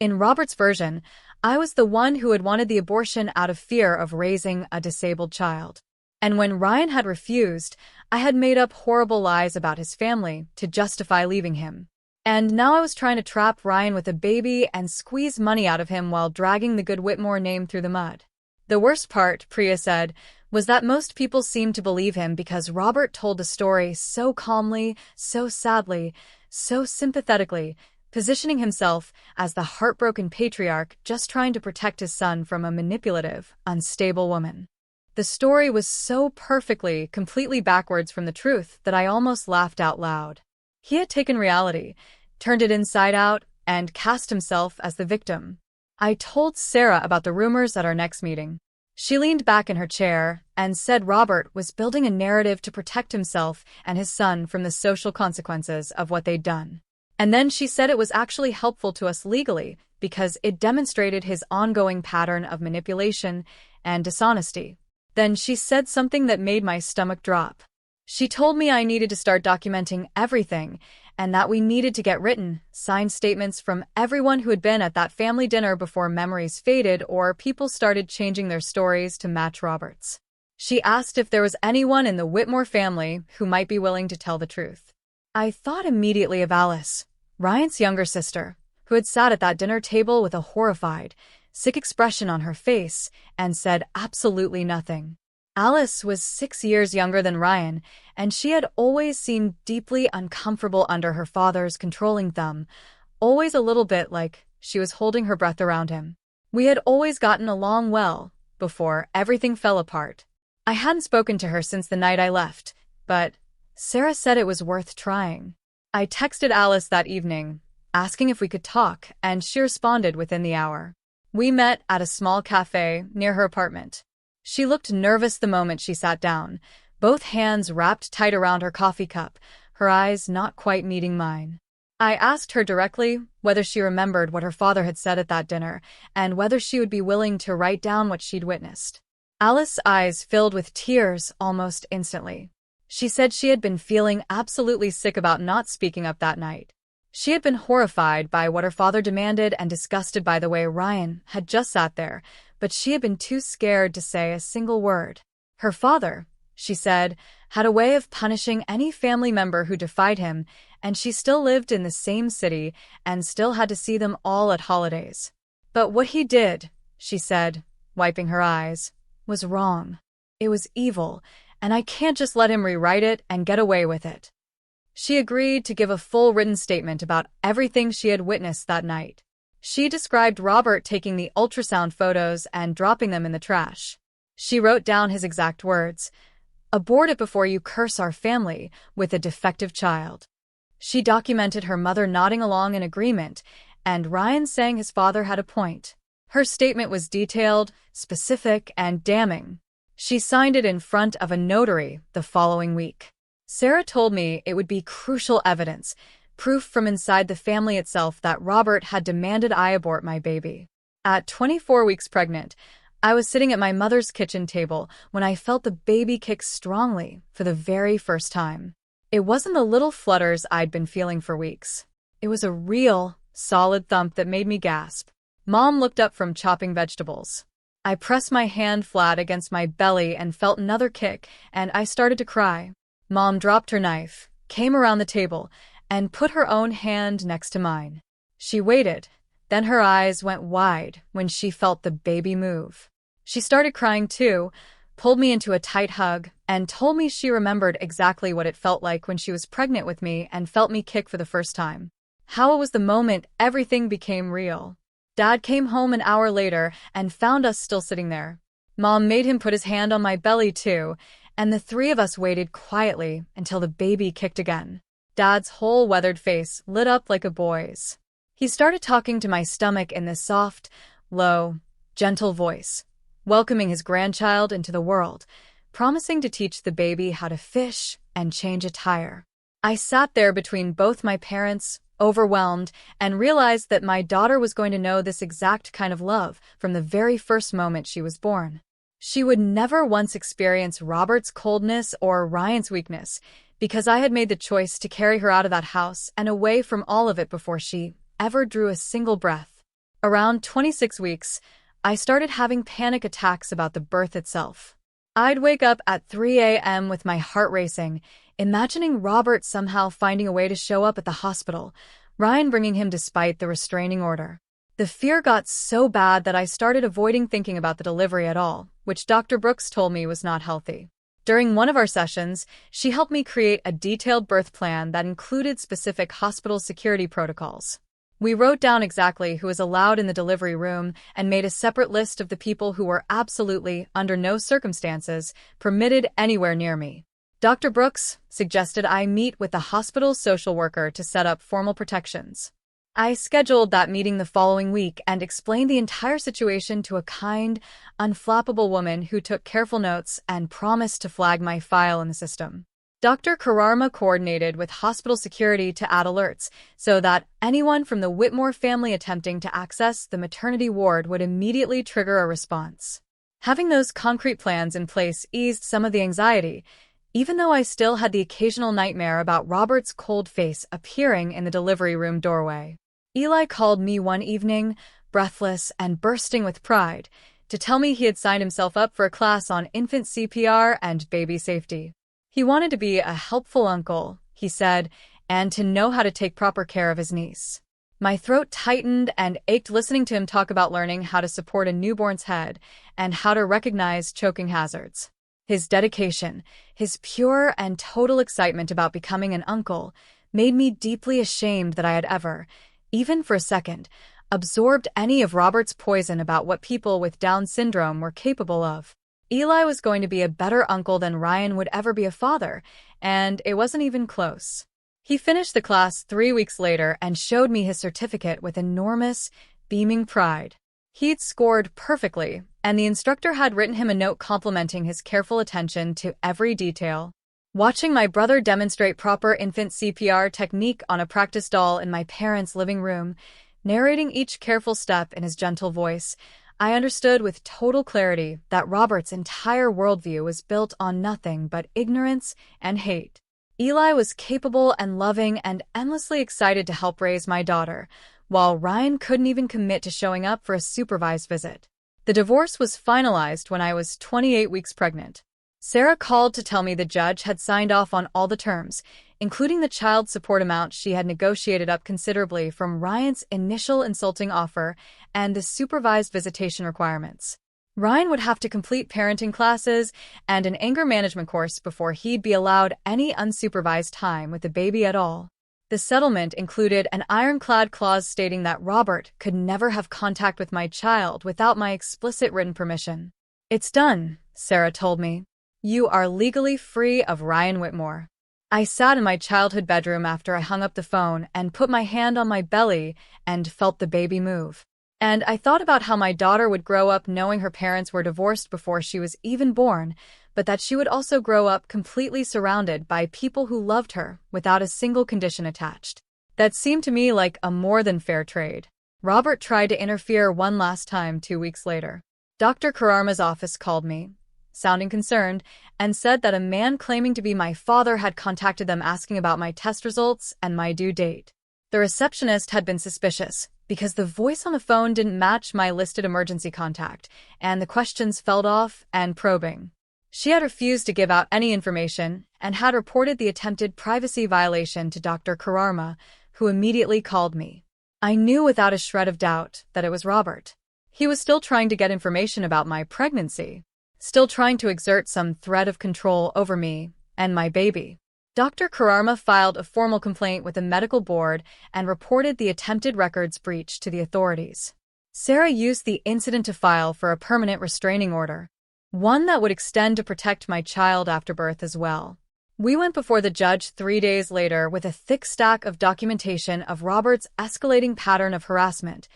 A: In Robert's version, I was the one who had wanted the abortion out of fear of raising a disabled child. And when Ryan had refused, I had made up horrible lies about his family to justify leaving him. And now I was trying to trap Ryan with a baby and squeeze money out of him while dragging the good Whitmore name through the mud. The worst part, Priya said, was that most people seemed to believe him because Robert told the story so calmly, so sadly, so sympathetically, positioning himself as the heartbroken patriarch just trying to protect his son from a manipulative, unstable woman. The story was so perfectly, completely backwards from the truth that I almost laughed out loud. He had taken reality, turned it inside out, and cast himself as the victim. I told Sarah about the rumors at our next meeting. She leaned back in her chair and said Robert was building a narrative to protect himself and his son from the social consequences of what they'd done. And then she said it was actually helpful to us legally because it demonstrated his ongoing pattern of manipulation and dishonesty. Then she said something that made my stomach drop. She told me I needed to start documenting everything and that we needed to get written, signed statements from everyone who had been at that family dinner before memories faded or people started changing their stories to match Robert's. She asked if there was anyone in the Whitmore family who might be willing to tell the truth. I thought immediately of Alice, Ryan's younger sister, who had sat at that dinner table with a horrified, sick expression on her face and said absolutely nothing. Alice was 6 years younger than Ryan, and she had always seemed deeply uncomfortable under her father's controlling thumb, always a little bit like she was holding her breath around him. We had always gotten along well, before everything fell apart. I hadn't spoken to her since the night I left, but Sarah said it was worth trying. I texted Alice that evening, asking if we could talk, and she responded within the hour. We met at a small cafe near her apartment. She looked nervous the moment she sat down, both hands wrapped tight around her coffee cup, her eyes not quite meeting mine. I asked her directly whether she remembered what her father had said at that dinner and whether she would be willing to write down what she'd witnessed. Alice's eyes filled with tears almost instantly. She said she had been feeling absolutely sick about not speaking up that night. She had been horrified by what her father demanded and disgusted by the way Ryan had just sat there, but she had been too scared to say a single word. Her father, she said, had a way of punishing any family member who defied him, and she still lived in the same city and still had to see them all at holidays. But what he did, she said, wiping her eyes, was wrong. It was evil, and I can't just let him rewrite it and get away with it. She agreed to give a full written statement about everything she had witnessed that night. She described Robert taking the ultrasound photos and dropping them in the trash. She wrote down his exact words, "Abort it before you curse our family with a defective child." She documented her mother nodding along in agreement and Ryan saying his father had a point. Her statement was detailed, specific, and damning. She signed it in front of a notary the following week. Sarah told me it would be crucial evidence, proof from inside the family itself that Robert had demanded I abort my baby. At 24 weeks pregnant, I was sitting at my mother's kitchen table when I felt the baby kick strongly for the very first time. It wasn't the little flutters I'd been feeling for weeks. It was a real, solid thump that made me gasp. Mom looked up from chopping vegetables. I pressed my hand flat against my belly and felt another kick, and I started to cry. Mom dropped her knife, came around the table, and put her own hand next to mine. She waited, then her eyes went wide when she felt the baby move. She started crying too, pulled me into a tight hug, and told me she remembered exactly what it felt like when she was pregnant with me and felt me kick for the first time. How it was the moment everything became real. Dad came home an hour later and found us still sitting there. Mom made him put his hand on my belly too, and the three of us waited quietly until the baby kicked again. Dad's whole weathered face lit up like a boy's. He started talking to my stomach in this soft, low, gentle voice, welcoming his grandchild into the world, promising to teach the baby how to fish and change a tire. I sat there between both my parents, overwhelmed, and realized that my daughter was going to know this exact kind of love from the very first moment she was born. She would never once experience Robert's coldness or Ryan's weakness, because I had made the choice to carry her out of that house and away from all of it before she ever drew a single breath. Around 26 weeks, I started having panic attacks about the birth itself. I'd wake up at 3 a.m. with my heart racing, imagining Robert somehow finding a way to show up at the hospital, Ryan bringing him despite the restraining order. The fear got so bad that I started avoiding thinking about the delivery at all, which Dr. Brooks told me was not healthy. During one of our sessions, she helped me create a detailed birth plan that included specific hospital security protocols. We wrote down exactly who was allowed in the delivery room and made a separate list of the people who were absolutely, under no circumstances, permitted anywhere near me. Dr. Brooks suggested I meet with the hospital social worker to set up formal protections. I scheduled that meeting the following week and explained the entire situation to a kind, unflappable woman who took careful notes and promised to flag my file in the system. Dr. Kararma coordinated with hospital security to add alerts so that anyone from the Whitmore family attempting to access the maternity ward would immediately trigger a response. Having those concrete plans in place eased some of the anxiety, even though I still had the occasional nightmare about Robert's cold face appearing in the delivery room doorway. Eli called me one evening, breathless and bursting with pride, to tell me he had signed himself up for a class on infant CPR and baby safety. He wanted to be a helpful uncle, he said, and to know how to take proper care of his niece. My throat tightened and ached listening to him talk about learning how to support a newborn's head and how to recognize choking hazards. His dedication, his pure and total excitement about becoming an uncle, made me deeply ashamed that I had ever, even for a second, absorbed any of Robert's poison about what people with Down syndrome were capable of. Eli was going to be a better uncle than Ryan would ever be a father, and it wasn't even close. He finished the class 3 weeks later and showed me his certificate with enormous, beaming pride. He'd scored perfectly, and the instructor had written him a note complimenting his careful attention to every detail. Watching my brother demonstrate proper infant CPR technique on a practice doll in my parents' living room, narrating each careful step in his gentle voice, I understood with total clarity that Robert's entire worldview was built on nothing but ignorance and hate. Eli was capable and loving and endlessly excited to help raise my daughter, while Ryan couldn't even commit to showing up for a supervised visit. The divorce was finalized when I was 28 weeks pregnant. Sarah called to tell me the judge had signed off on all the terms, including the child support amount she had negotiated up considerably from Ryan's initial insulting offer and the supervised visitation requirements. Ryan would have to complete parenting classes and an anger management course before he'd be allowed any unsupervised time with the baby at all. The settlement included an ironclad clause stating that Robert could never have contact with my child without my explicit written permission. "It's done," Sarah told me. "You are legally free of Ryan Whitmore." I sat in my childhood bedroom after I hung up the phone and put my hand on my belly and felt the baby move. And I thought about how my daughter would grow up knowing her parents were divorced before she was even born, but that she would also grow up completely surrounded by people who loved her without a single condition attached. That seemed to me like a more than fair trade. Robert tried to interfere one last time 2 weeks later. Dr. Kararma's office called me, sounding concerned, and said that a man claiming to be my father had contacted them asking about my test results and my due date. The receptionist had been suspicious because the voice on the phone didn't match my listed emergency contact, and the questions felt off and probing. She had refused to give out any information and had reported the attempted privacy violation to Dr. Kararma, who immediately called me. I knew without a shred of doubt that it was Robert. He was still trying to get information about my pregnancy, still trying to exert some threat of control over me and my baby. Dr. Kararma filed a formal complaint with the medical board and reported the attempted records breach to the authorities. Sarah used the incident to file for a permanent restraining order, one that would extend to protect my child after birth as well. We went before the judge 3 days later with a thick stack of documentation of Robert's escalating pattern of harassment,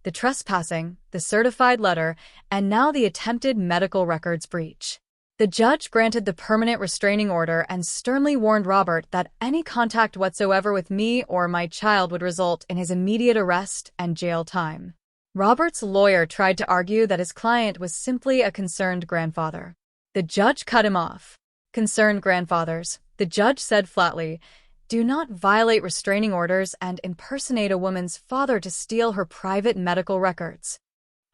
A: the trespassing, the certified letter, and now the attempted medical records breach. The judge granted the permanent restraining order and sternly warned Robert that any contact whatsoever with me or my child would result in his immediate arrest and jail time. Robert's lawyer tried to argue that his client was simply a concerned grandfather. The judge cut him off. Concerned grandfathers, the judge said flatly, do not violate restraining orders and impersonate a woman's father to steal her private medical records.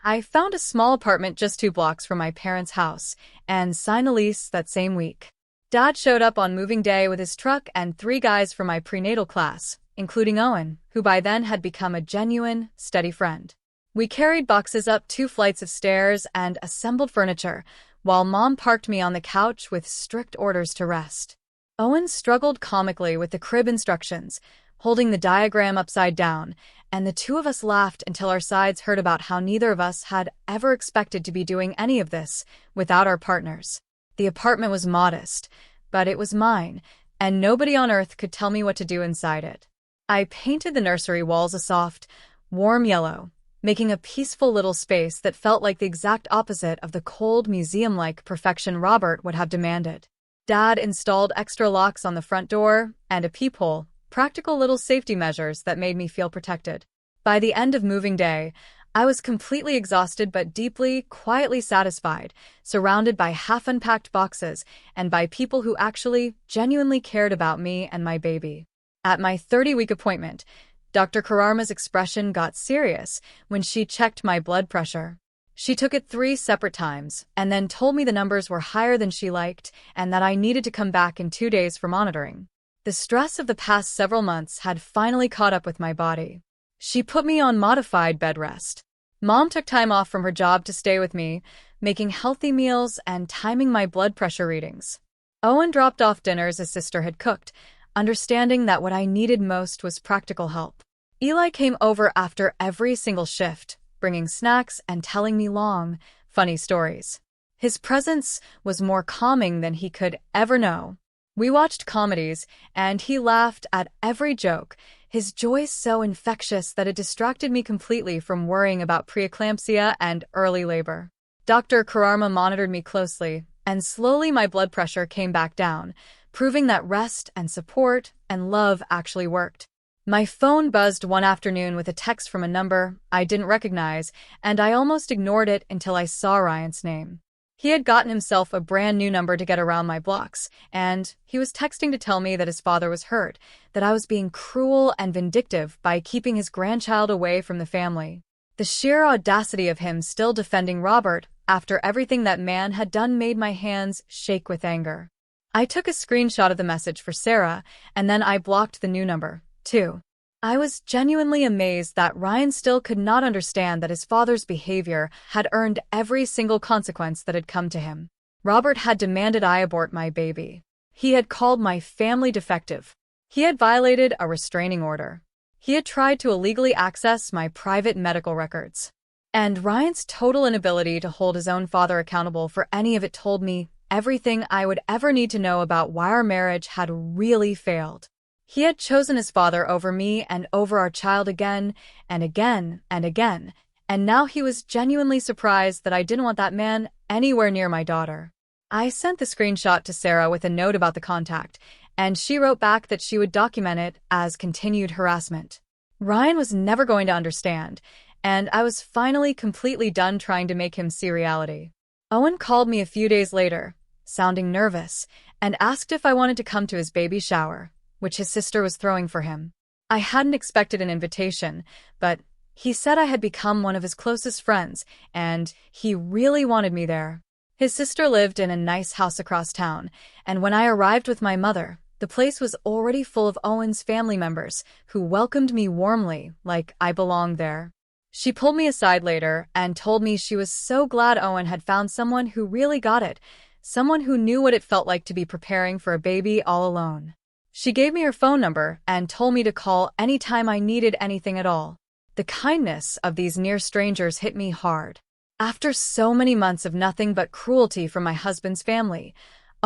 A: I found a small apartment just 2 blocks from my parents' house and signed a lease that same week. Dad showed up on moving day with his truck and 3 guys from my prenatal class, including Owen, who by then had become a genuine, steady friend. We carried boxes up 2 flights of stairs and assembled furniture, while Mom parked me on the couch with strict orders to rest. Owen struggled comically with the crib instructions, holding the diagram upside down, and the 2 of us laughed until our sides hurt about how neither of us had ever expected to be doing any of this without our partners. The apartment was modest, but it was mine, and nobody on earth could tell me what to do inside it. I painted the nursery walls a soft, warm yellow, making a peaceful little space that felt like the exact opposite of the cold, museum-like perfection Robert would have demanded. Dad installed extra locks on the front door and a peephole, practical little safety measures that made me feel protected. By the end of moving day, I was completely exhausted but deeply, quietly satisfied, surrounded by half-unpacked boxes and by people who actually, genuinely cared about me and my baby. At my 30-week appointment, Dr. Kararma's expression got serious when she checked my blood pressure. She took it 3 separate times and then told me the numbers were higher than she liked and that I needed to come back in 2 days for monitoring. The stress of the past several months had finally caught up with my body. She put me on modified bed rest. Mom took time off from her job to stay with me, making healthy meals and timing my blood pressure readings. Owen dropped off dinners his sister had cooked, understanding that what I needed most was practical help. Eli came over after every single shift, bringing snacks and telling me long, funny stories. His presence was more calming than he could ever know. We watched comedies, and he laughed at every joke, his joy so infectious that it distracted me completely from worrying about preeclampsia and early labor. Dr. Kararma monitored me closely, and slowly my blood pressure came back down, proving that rest and support and love actually worked. My phone buzzed one afternoon with a text from a number I didn't recognize, and I almost ignored it until I saw Ryan's name. He had gotten himself a brand new number to get around my blocks, and he was texting to tell me that his father was hurt, that I was being cruel and vindictive by keeping his grandchild away from the family. The sheer audacity of him still defending Robert after everything that man had done made my hands shake with anger. I took a screenshot of the message for Sarah, and then I blocked the new number, too. I was genuinely amazed that Ryan still could not understand that his father's behavior had earned every single consequence that had come to him. Robert had demanded I abort my baby. He had called my family defective. He had violated a restraining order. He had tried to illegally access my private medical records. And Ryan's total inability to hold his own father accountable for any of it told me everything I would ever need to know about why our marriage had really failed. He had chosen his father over me and over our child again and again and again, and now he was genuinely surprised that I didn't want that man anywhere near my daughter. I sent the screenshot to Sarah with a note about the contact, and she wrote back that she would document it as continued harassment. Ryan was never going to understand, and I was finally completely done trying to make him see reality. Owen called me a few days later, sounding nervous, and asked if I wanted to come to his baby shower, which his sister was throwing for him. I hadn't expected an invitation, but he said I had become one of his closest friends, and he really wanted me there. His sister lived in a nice house across town, and when I arrived with my mother, the place was already full of Owen's family members, who welcomed me warmly, like I belonged there. She pulled me aside later and told me she was so glad Owen had found someone who really got it, someone who knew what it felt like to be preparing for a baby all alone. She gave me her phone number and told me to call anytime I needed anything at all. The kindness of these near strangers hit me hard. After so many months of nothing but cruelty from my husband's family,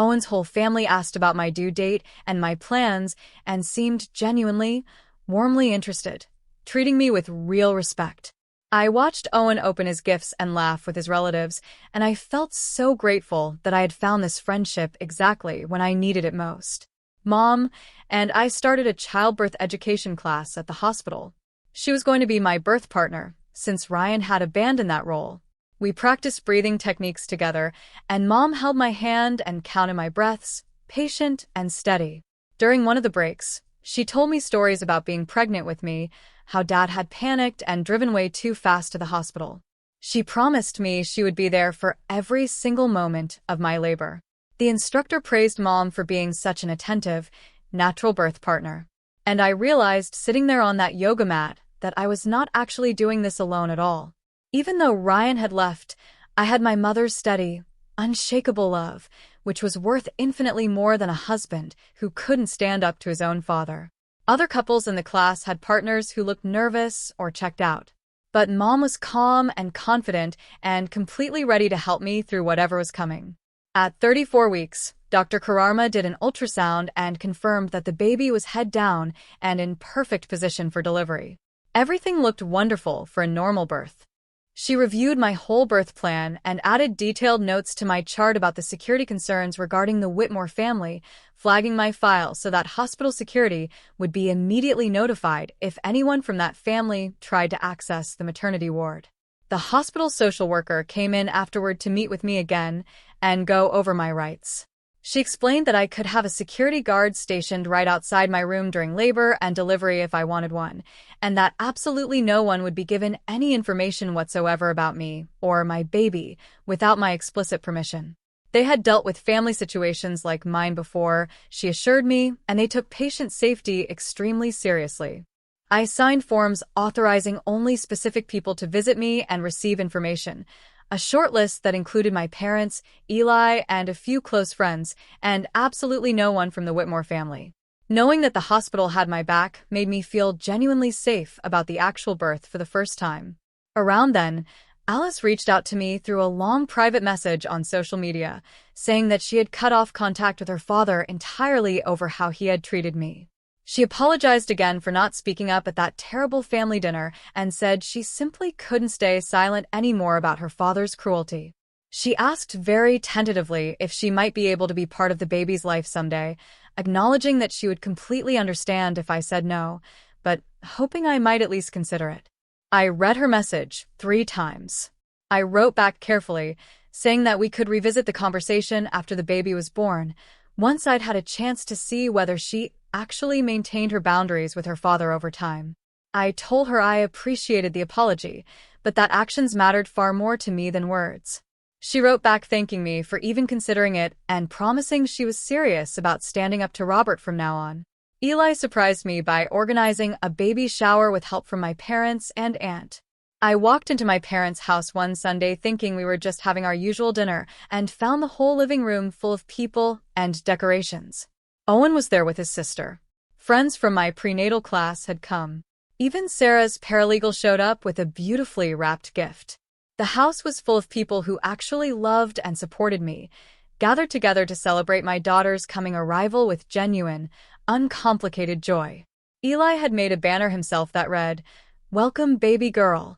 A: Owen's whole family asked about my due date and my plans and seemed genuinely, warmly interested, treating me with real respect. I watched Owen open his gifts and laugh with his relatives, and I felt so grateful that I had found this friendship exactly when I needed it most. Mom and I started a childbirth education class at the hospital. She was going to be my birth partner, since Ryan had abandoned that role. We practiced breathing techniques together, and Mom held my hand and counted my breaths, patient and steady. During one of the breaks, she told me stories about being pregnant with me, how Dad had panicked and driven way too fast to the hospital. She promised me she would be there for every single moment of my labor. The instructor praised Mom for being such an attentive, natural birth partner. And I realized sitting there on that yoga mat that I was not actually doing this alone at all. Even though Ryan had left, I had my mother's steady, unshakable love, which was worth infinitely more than a husband who couldn't stand up to his own father. Other couples in the class had partners who looked nervous or checked out. But Mom was calm and confident and completely ready to help me through whatever was coming. At 34 weeks, Dr. Kararma did an ultrasound and confirmed that the baby was head down and in perfect position for delivery. Everything looked wonderful for a normal birth. She reviewed my whole birth plan and added detailed notes to my chart about the security concerns regarding the Whitmore family, flagging my file so that hospital security would be immediately notified if anyone from that family tried to access the maternity ward. The hospital social worker came in afterward to meet with me again and go over my rights. She explained that I could have a security guard stationed right outside my room during labor and delivery if I wanted one, and that absolutely no one would be given any information whatsoever about me or my baby without my explicit permission. They had dealt with family situations like mine before, she assured me, and they took patient safety extremely seriously. I signed forms authorizing only specific people to visit me and receive information, a short list that included my parents, Eli, and a few close friends, and absolutely no one from the Whitmore family. Knowing that the hospital had my back made me feel genuinely safe about the actual birth for the first time. Around then, Alice reached out to me through a long private message on social media, saying that she had cut off contact with her father entirely over how he had treated me. She apologized again for not speaking up at that terrible family dinner and said she simply couldn't stay silent anymore about her father's cruelty. She asked very tentatively if she might be able to be part of the baby's life someday, acknowledging that she would completely understand if I said no, but hoping I might at least consider it. I read her message 3 times. I wrote back carefully, saying that we could revisit the conversation after the baby was born, once I'd had a chance to see whether she actually maintained her boundaries with her father over time. I told her I appreciated the apology, but that actions mattered far more to me than words. She wrote back thanking me for even considering it and promising she was serious about standing up to Robert from now on. Eli surprised me by organizing a baby shower with help from my parents and aunt. I walked into my parents' house one Sunday thinking we were just having our usual dinner and found the whole living room full of people and decorations. Owen was there with his sister. Friends from my prenatal class had come. Even Sarah's paralegal showed up with a beautifully wrapped gift. The house was full of people who actually loved and supported me, gathered together to celebrate my daughter's coming arrival with genuine, uncomplicated joy. Eli had made a banner himself that read, "Welcome, baby girl,"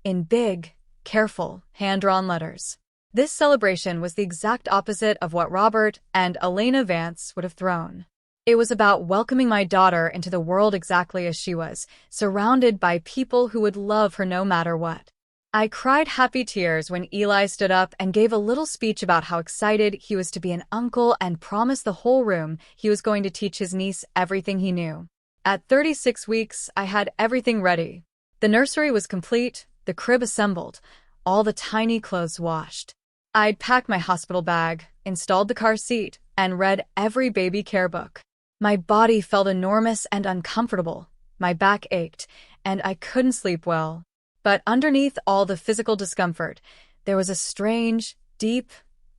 A: in big, careful, hand-drawn letters. This celebration was the exact opposite of what Robert and Elena Vance would have thrown. It was about welcoming my daughter into the world exactly as she was, surrounded by people who would love her no matter what. I cried happy tears when Eli stood up and gave a little speech about how excited he was to be an uncle and promised the whole room he was going to teach his niece everything he knew. At 36 weeks, I had everything ready. The nursery was complete, the crib assembled, all the tiny clothes washed. I'd packed my hospital bag, installed the car seat, and read every baby care book. My body felt enormous and uncomfortable, my back ached, and I couldn't sleep well. But underneath all the physical discomfort, there was a strange, deep,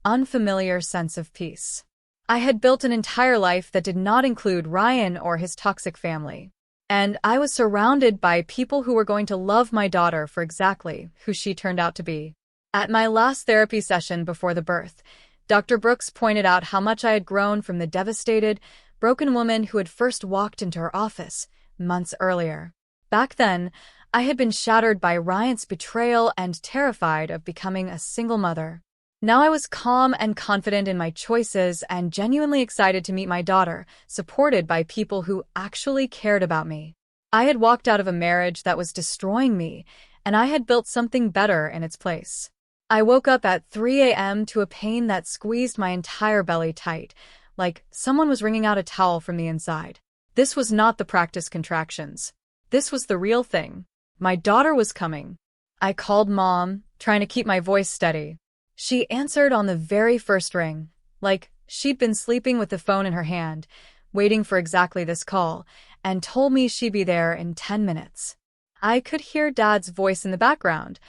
A: unfamiliar sense of peace. I had built an entire life that did not include Ryan or his toxic family. And I was surrounded by people who were going to love my daughter for exactly who she turned out to be. At my last therapy session before the birth, Dr. Brooks pointed out how much I had grown from the devastated, broken woman who had first walked into her office months earlier. Back then, I had been shattered by Ryan's betrayal and terrified of becoming a single mother. Now I was calm and confident in my choices and genuinely excited to meet my daughter, supported by people who actually cared about me. I had walked out of a marriage that was destroying me, and I had built something better in its place. I woke up at 3 a.m. to a pain that squeezed my entire belly tight, like someone was wringing out a towel from the inside. This was not the practice contractions. This was the real thing. My daughter was coming. I called Mom, trying to keep my voice steady. She answered on the very first ring, like she'd been sleeping with the phone in her hand, waiting for exactly this call, and told me she'd be there in 10 minutes. I could hear Dad's voice in the background,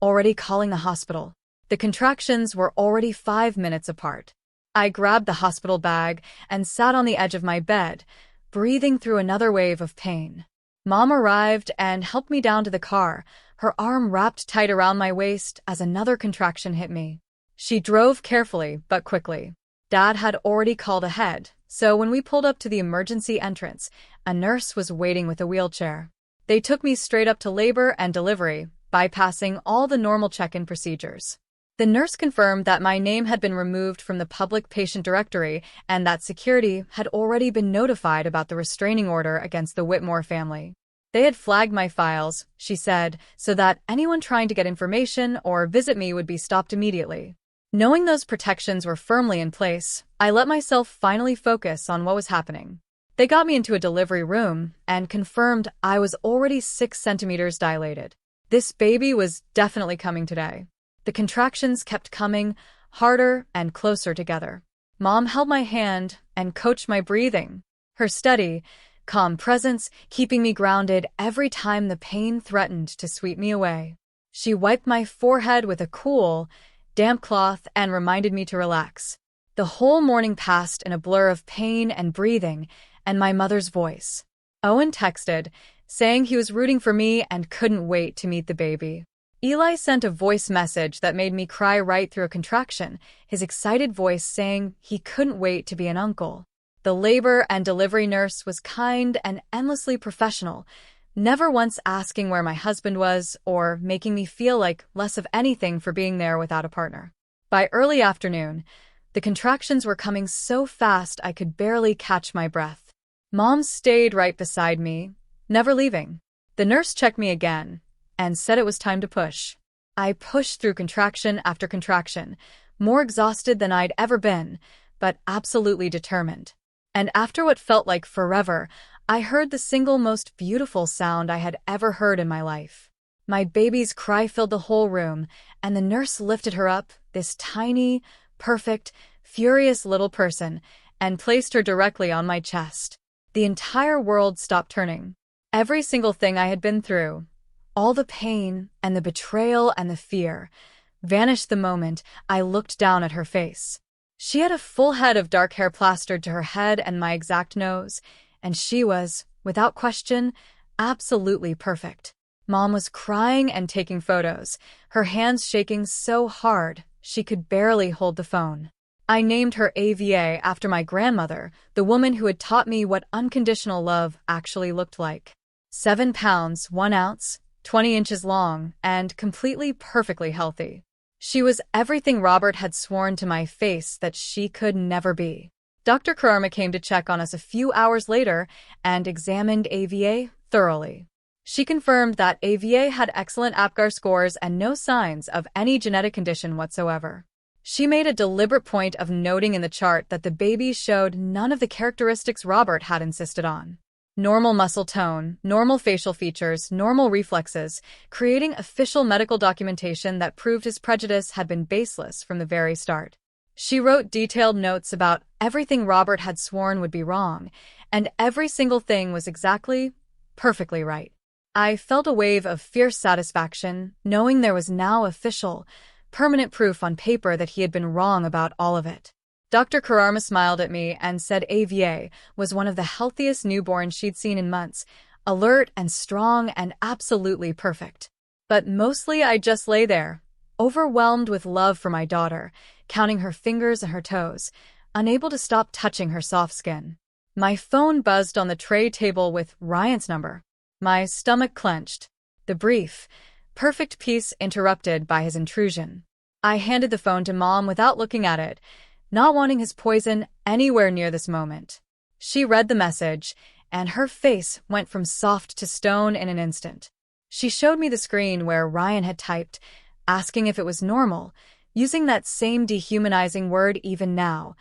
A: already calling the hospital. The contractions were already 5 minutes apart. I grabbed the hospital bag and sat on the edge of my bed, breathing through another wave of pain. Mom arrived and helped me down to the car, her arm wrapped tight around my waist as another contraction hit me. She drove carefully but quickly. Dad had already called ahead, so when we pulled up to the emergency entrance, a nurse was waiting with a wheelchair. They took me straight up to labor and delivery, bypassing all the normal check-in procedures. The nurse confirmed that my name had been removed from the public patient directory and that security had already been notified about the restraining order against the Whitmore family. They had flagged my files, she said, so that anyone trying to get information or visit me would be stopped immediately. Knowing those protections were firmly in place, I let myself finally focus on what was happening. They got me into a delivery room and confirmed I was already 6 centimeters dilated. This baby was definitely coming today. The contractions kept coming, harder and closer together. Mom held my hand and coached my breathing. Her steady, calm presence keeping me grounded every time the pain threatened to sweep me away. She wiped my forehead with a cool, damp cloth and reminded me to relax. The whole morning passed in a blur of pain and breathing and my mother's voice. Owen texted, saying he was rooting for me and couldn't wait to meet the baby. Eli sent a voice message that made me cry right through a contraction, his excited voice saying he couldn't wait to be an uncle. The labor and delivery nurse was kind and endlessly professional, never once asking where my husband was or making me feel like less of anything for being there without a partner. By early afternoon, the contractions were coming so fast I could barely catch my breath. Mom stayed right beside me, never leaving. The nurse checked me again and said it was time to push. I pushed through contraction after contraction, more exhausted than I'd ever been, but absolutely determined. And after what felt like forever, I heard the single most beautiful sound I had ever heard in my life. My baby's cry filled the whole room, and the nurse lifted her up, this tiny, perfect, furious little person, and placed her directly on my chest. The entire world stopped turning. Every single thing I had been through, all the pain and the betrayal and the fear, vanished the moment I looked down at her face. She had a full head of dark hair plastered to her head and my exact nose, and she was, without question, absolutely perfect. Mom was crying and taking photos, her hands shaking so hard she could barely hold the phone. I named her AVA after my grandmother, the woman who had taught me what unconditional love actually looked like. 7 pounds, 1 ounce, 20 inches long, and completely perfectly healthy. She was everything Robert had sworn to my face that she could never be. Dr. Karama came to check on us a few hours later and examined AVA thoroughly. She confirmed that AVA had excellent APGAR scores and no signs of any genetic condition whatsoever. She made a deliberate point of noting in the chart that the baby showed none of the characteristics Robert had insisted on. Normal muscle tone, normal facial features, normal reflexes, creating official medical documentation that proved his prejudice had been baseless from the very start. She wrote detailed notes about everything Robert had sworn would be wrong, and every single thing was exactly, perfectly right. I felt a wave of fierce satisfaction, knowing there was now official, permanent proof on paper that he had been wrong about all of it. Dr. Karama smiled at me and said AVA was one of the healthiest newborns she'd seen in months, alert and strong and absolutely perfect. But mostly I just lay there, overwhelmed with love for my daughter, counting her fingers and her toes, unable to stop touching her soft skin. My phone buzzed on the tray table with Ryan's number. My stomach clenched. The brief, perfect peace interrupted by his intrusion. I handed the phone to Mom without looking at it, not wanting his poison anywhere near this moment. She read the message, and her face went from soft to stone in an instant. She showed me the screen where Ryan had typed, asking if it was normal, using that same dehumanizing word even now,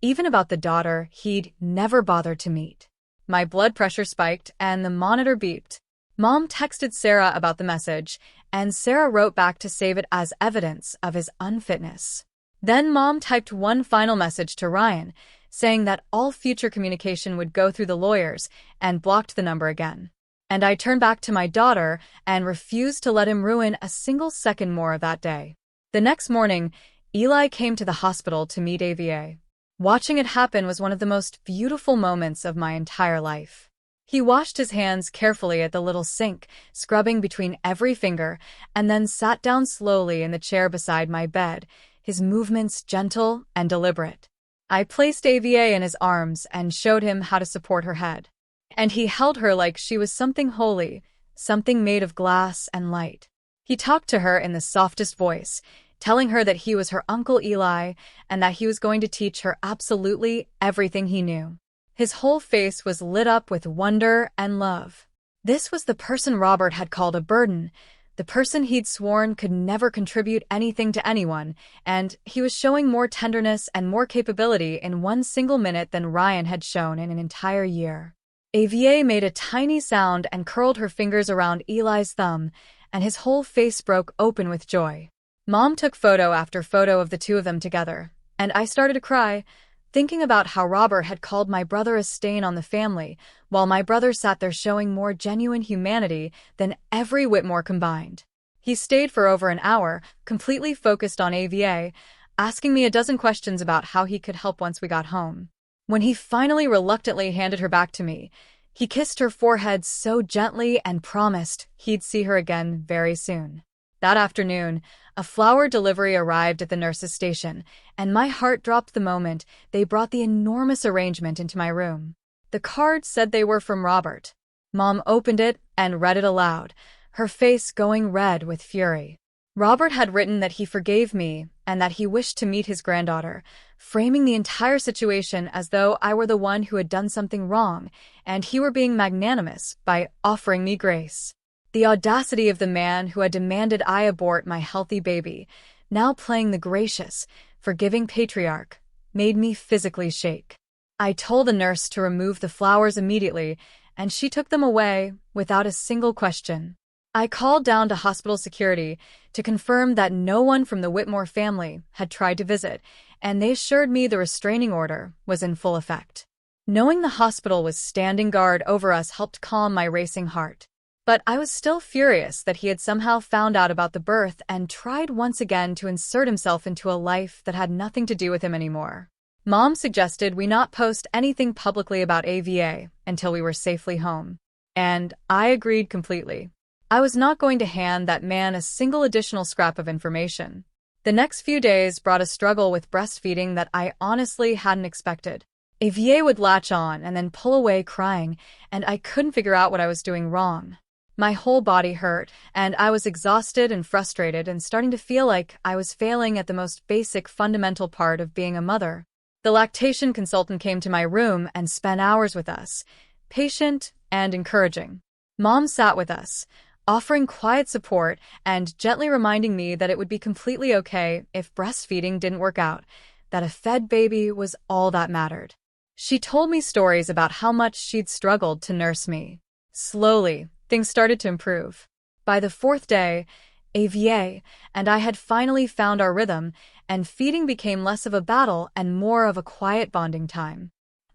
A: even about the daughter he'd never bothered to meet. My blood pressure spiked, and the monitor beeped. Mom texted Sarah about the message, and Sarah wrote back to save it as evidence of his unfitness. Then Mom typed one final message to Ryan, saying that all future communication would go through the lawyers, and blocked the number again. And I turned back to my daughter and refused to let him ruin a single second more of that day. The next morning, Eli came to the hospital to meet AVA. Watching it happen was one of the most beautiful moments of my entire life. He washed his hands carefully at the little sink, scrubbing between every finger, and then sat down slowly in the chair beside my bed, his movements gentle and deliberate. I placed AVA in his arms and showed him how to support her head. And he held her like she was something holy, something made of glass and light. He talked to her in the softest voice, telling her that he was her Uncle Eli and that he was going to teach her absolutely everything he knew. His whole face was lit up with wonder and love. This was the person Robert had called a burden, the person he'd sworn could never contribute anything to anyone, and he was showing more tenderness and more capability in one single minute than Ryan had shown in an entire year. AVA made a tiny sound and curled her fingers around Eli's thumb, and his whole face broke open with joy. Mom took photo after photo of the two of them together, and I started to cry, thinking about how Robert had called my brother a stain on the family, while my brother sat there showing more genuine humanity than every Whitmore combined. He stayed for over an hour, completely focused on AVA, asking me a dozen questions about how he could help once we got home. When he finally reluctantly handed her back to me, he kissed her forehead so gently and promised he'd see her again very soon. That afternoon, a flower delivery arrived at the nurse's station, and my heart dropped the moment they brought the enormous arrangement into my room. The card said they were from Robert. Mom opened it and read it aloud, her face going red with fury. Robert had written that he forgave me and that he wished to meet his granddaughter, framing the entire situation as though I were the one who had done something wrong and he were being magnanimous by offering me grace. The audacity of the man who had demanded I abort my healthy baby, now playing the gracious, forgiving patriarch, made me physically shake. I told the nurse to remove the flowers immediately, and she took them away without a single question. I called down to hospital security to confirm that no one from the Whitmore family had tried to visit, and they assured me the restraining order was in full effect. Knowing the hospital was standing guard over us helped calm my racing heart. But I was still furious that he had somehow found out about the birth and tried once again to insert himself into a life that had nothing to do with him anymore. Mom suggested we not post anything publicly about AVA until we were safely home. And I agreed completely. I was not going to hand that man a single additional scrap of information. The next few days brought a struggle with breastfeeding that I honestly hadn't expected. AVA would latch on and then pull away crying, and I couldn't figure out what I was doing wrong. My whole body hurt, and I was exhausted and frustrated and starting to feel like I was failing at the most basic fundamental part of being a mother. The lactation consultant came to my room and spent hours with us, patient and encouraging. Mom sat with us, offering quiet support and gently reminding me that it would be completely okay if breastfeeding didn't work out, that a fed baby was all that mattered. She told me stories about how much she'd struggled to nurse me. Slowly, things started to improve. By the fourth day, AVA and I had finally found our rhythm, and feeding became less of a battle and more of a quiet bonding time.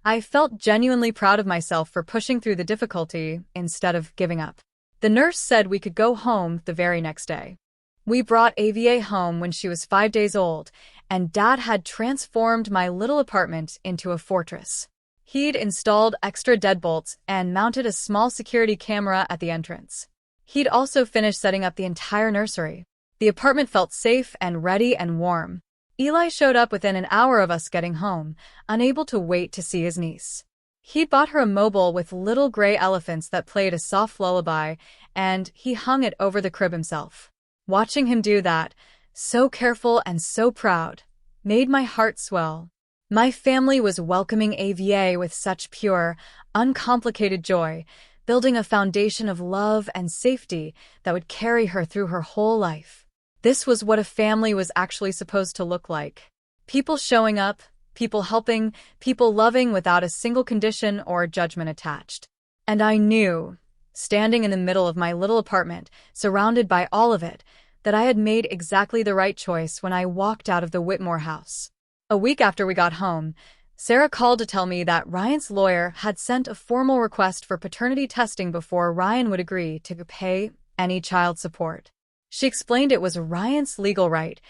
A: I felt genuinely proud of myself for pushing through the difficulty instead of giving up. The nurse said we could go home the very next day. We brought AVA home when she was 5 days old, and Dad had transformed my little apartment into a fortress. He'd installed extra deadbolts and mounted a small security camera at the entrance. He'd also finished setting up the entire nursery. The apartment felt safe and ready and warm. Eli showed up within an hour of us getting home, unable to wait to see his niece. He bought her a mobile with little gray elephants that played a soft lullaby, and he hung it over the crib himself. Watching him do that, so careful and so proud, made my heart swell. My family was welcoming AVA with such pure, uncomplicated joy, building a foundation of love and safety that would carry her through her whole life. This was what a family was actually supposed to look like. People showing up, people helping, people loving without a single condition or judgment attached. And I knew, standing in the middle of my little apartment, surrounded by all of it, that I had made exactly the right choice when I walked out of the Whitmore house. A week after we got home, Sarah called to tell me that Ryan's lawyer had sent a formal request for paternity testing before Ryan would agree to pay any child support. She explained it was Ryan's legal right,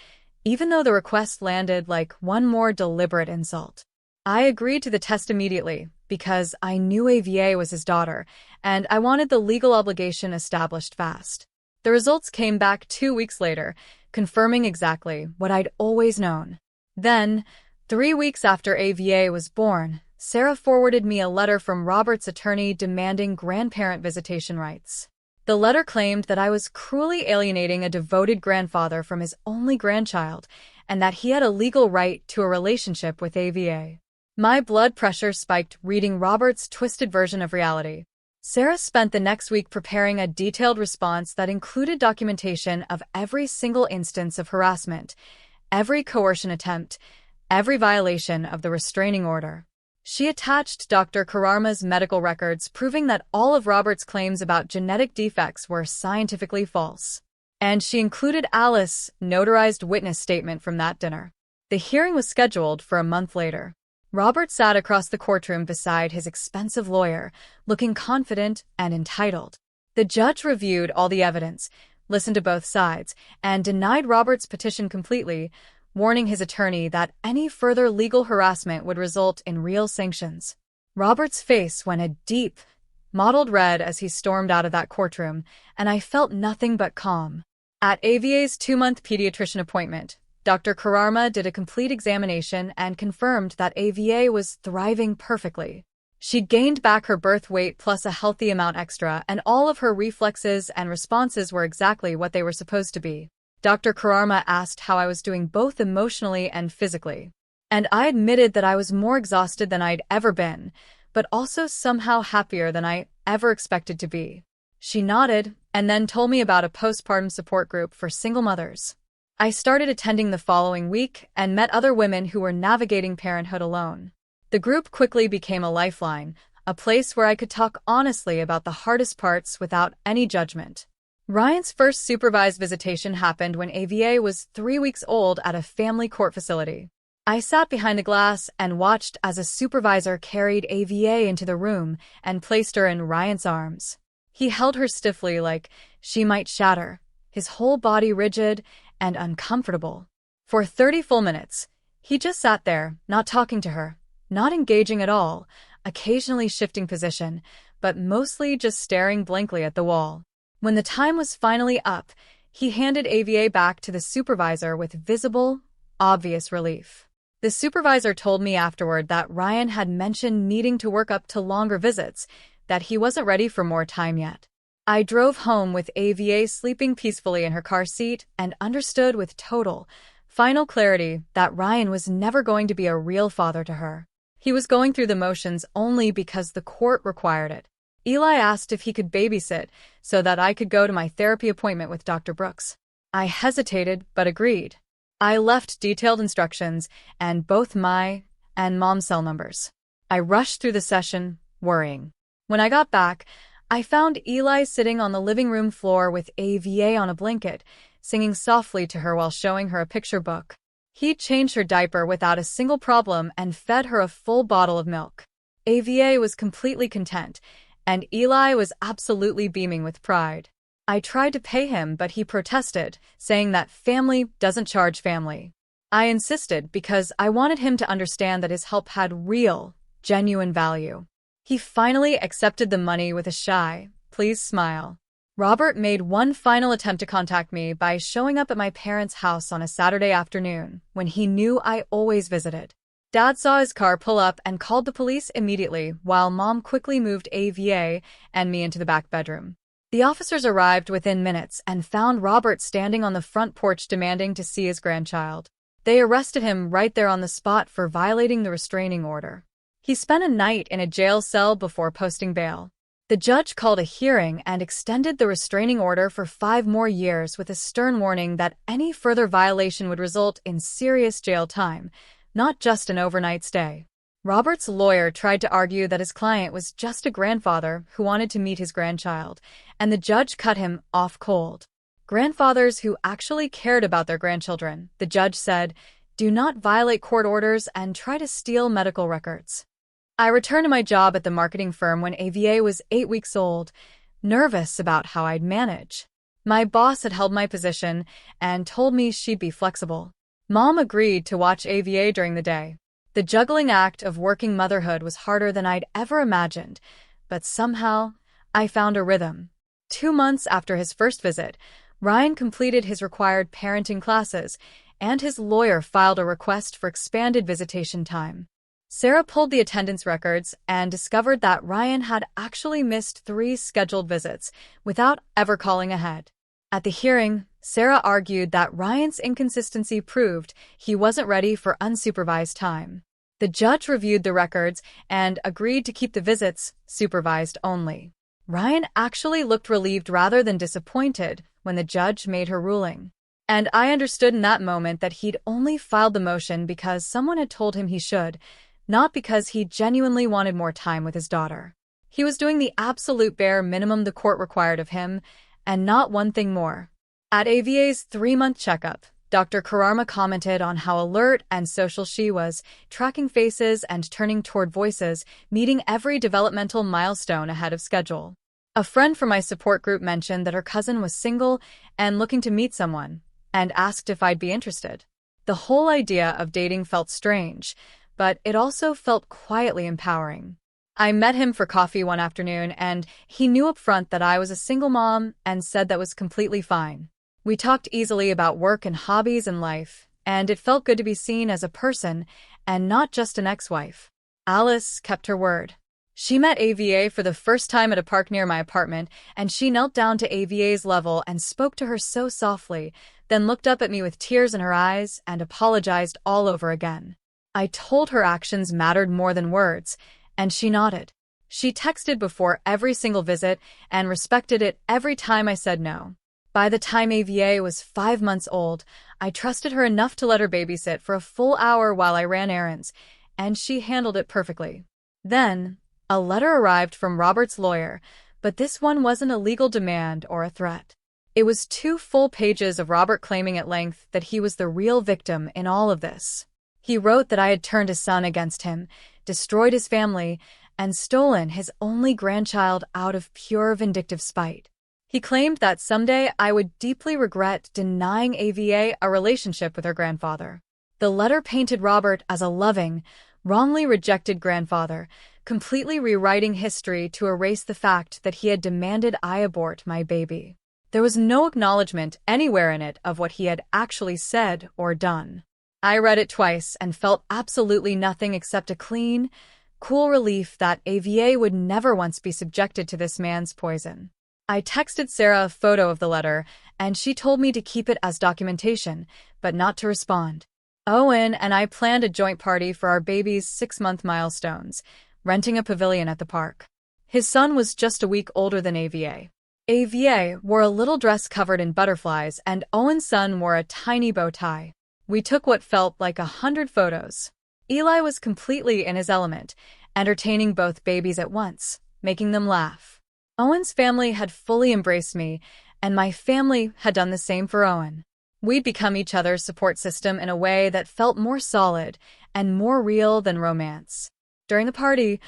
A: even though the request landed like one more deliberate insult. I agreed to the test immediately because I knew AVA was his daughter, and I wanted the legal obligation established fast. The results came back 2 weeks later, confirming exactly what I'd always known. Then, 3 weeks after AVA was born, Sarah forwarded me a letter from Robert's attorney demanding grandparent visitation rights. The letter claimed that I was cruelly alienating a devoted grandfather from his only grandchild, and that he had a legal right to a relationship with AVA. My blood pressure spiked reading Robert's twisted version of reality. Sarah spent the next week preparing a detailed response that included documentation of every single instance of harassment, every coercion attempt, every violation of the restraining order. She attached Dr. Kararma's medical records proving that all of Robert's claims about genetic defects were scientifically false. And she included Alice's notarized witness statement from that dinner. The hearing was scheduled for a month later. Robert sat across the courtroom beside his expensive lawyer, looking confident and entitled. The judge reviewed all the evidence, listened to both sides, and denied Robert's petition completely, warning his attorney that any further legal harassment would result in real sanctions. Robert's face went a deep, mottled red as he stormed out of that courtroom, and I felt nothing but calm. At AVA's 2-month pediatrician appointment, Dr. Kararma did a complete examination and confirmed that AVA was thriving perfectly. She'd gained back her birth weight plus a healthy amount extra, and all of her reflexes and responses were exactly what they were supposed to be. Dr. Kararma asked how I was doing both emotionally and physically. And I admitted that I was more exhausted than I'd ever been, but also somehow happier than I ever expected to be. She nodded and then told me about a postpartum support group for single mothers. I started attending the following week and met other women who were navigating parenthood alone. The group quickly became a lifeline, a place where I could talk honestly about the hardest parts without any judgment. Ryan's first supervised visitation happened when AVA was 3 weeks old at a family court facility. I sat behind the glass and watched as a supervisor carried AVA into the room and placed her in Ryan's arms. He held her stiffly like she might shatter, his whole body rigid and uncomfortable. For 30 full minutes, he just sat there, not talking to her, not engaging at all, occasionally shifting position, but mostly just staring blankly at the wall. When the time was finally up, he handed AVA back to the supervisor with visible, obvious relief. The supervisor told me afterward that Ryan had mentioned needing to work up to longer visits, that he wasn't ready for more time yet. I drove home with AVA sleeping peacefully in her car seat and understood with total, final clarity that Ryan was never going to be a real father to her. He was going through the motions only because the court required it. Eli asked if he could babysit so that I could go to my therapy appointment with Dr. Brooks. I hesitated but agreed. I left detailed instructions and both my and mom's cell numbers. I rushed through the session, worrying. When I got back, I found Eli sitting on the living room floor with AVA on a blanket, singing softly to her while showing her a picture book. He'd changed her diaper without a single problem and fed her a full bottle of milk. AVA was completely content, and Eli was absolutely beaming with pride. I tried to pay him, but he protested, saying that family doesn't charge family. I insisted because I wanted him to understand that his help had real, genuine value. He finally accepted the money with a shy, please smile. Robert made one final attempt to contact me by showing up at my parents' house on a Saturday afternoon when he knew I always visited. Dad saw his car pull up and called the police immediately, while Mom quickly moved AVA and me into the back bedroom. The officers arrived within minutes and found Robert standing on the front porch demanding to see his grandchild. They arrested him right there on the spot for violating the restraining order. He spent a night in a jail cell before posting bail. The judge called a hearing and extended the restraining order for 5 more years with a stern warning that any further violation would result in serious jail time, not just an overnight stay. Robert's lawyer tried to argue that his client was just a grandfather who wanted to meet his grandchild, and the judge cut him off cold. Grandfathers who actually cared about their grandchildren, the judge said, do not violate court orders and try to steal medical records. I returned to my job at the marketing firm when AVA was 8 weeks old, nervous about how I'd manage. My boss had held my position and told me she'd be flexible. Mom agreed to watch AVA during the day. The juggling act of working motherhood was harder than I'd ever imagined, but somehow I found a rhythm. 2 months after his first visit, Ryan completed his required parenting classes, and his lawyer filed a request for expanded visitation time. Sarah pulled the attendance records and discovered that Ryan had actually missed 3 scheduled visits without ever calling ahead. At the hearing, Sarah argued that Ryan's inconsistency proved he wasn't ready for unsupervised time. The judge reviewed the records and agreed to keep the visits supervised only. Ryan actually looked relieved rather than disappointed when the judge made her ruling. And I understood in that moment that he'd only filed the motion because someone had told him he should, not because he genuinely wanted more time with his daughter. He was doing the absolute bare minimum the court required of him, and not one thing more. At AVA's 3-month checkup, Dr. Kararma commented on how alert and social she was, tracking faces and turning toward voices, meeting every developmental milestone ahead of schedule. A friend from my support group mentioned that her cousin was single and looking to meet someone, and asked if I'd be interested. The whole idea of dating felt strange, but it also felt quietly empowering. I met him for coffee one afternoon, and he knew up front that I was a single mom and said that was completely fine. We talked easily about work and hobbies and life, and it felt good to be seen as a person and not just an ex-wife. Alice kept her word. She met AVA for the first time at a park near my apartment, and she knelt down to AVA's level and spoke to her so softly, then looked up at me with tears in her eyes and apologized all over again. I told her actions mattered more than words, and she nodded. She texted before every single visit and respected it every time I said no. By the time AVA was 5 months old, I trusted her enough to let her babysit for a full hour while I ran errands, and she handled it perfectly. Then, a letter arrived from Robert's lawyer, but this one wasn't a legal demand or a threat. It was 2 full pages of Robert claiming at length that he was the real victim in all of this. He wrote that I had turned his son against him, destroyed his family, and stolen his only grandchild out of pure vindictive spite. He claimed that someday I would deeply regret denying AVA a relationship with her grandfather. The letter painted Robert as a loving, wrongly rejected grandfather, completely rewriting history to erase the fact that he had demanded I abort my baby. There was no acknowledgement anywhere in it of what he had actually said or done. I read it twice and felt absolutely nothing except a clean, cool relief that AVA would never once be subjected to this man's poison. I texted Sarah a photo of the letter, and she told me to keep it as documentation, but not to respond. Owen and I planned a joint party for our baby's 6-month milestones, renting a pavilion at the park. His son was just a week older than AVA. AVA wore a little dress covered in butterflies, and Owen's son wore a tiny bow tie. We took what felt like 100 photos. Eli was completely in his element, entertaining both babies at once, making them laugh. Owen's family had fully embraced me, and my family had done the same for Owen. We'd become each other's support system in a way that felt more solid and more real than romance. During the party,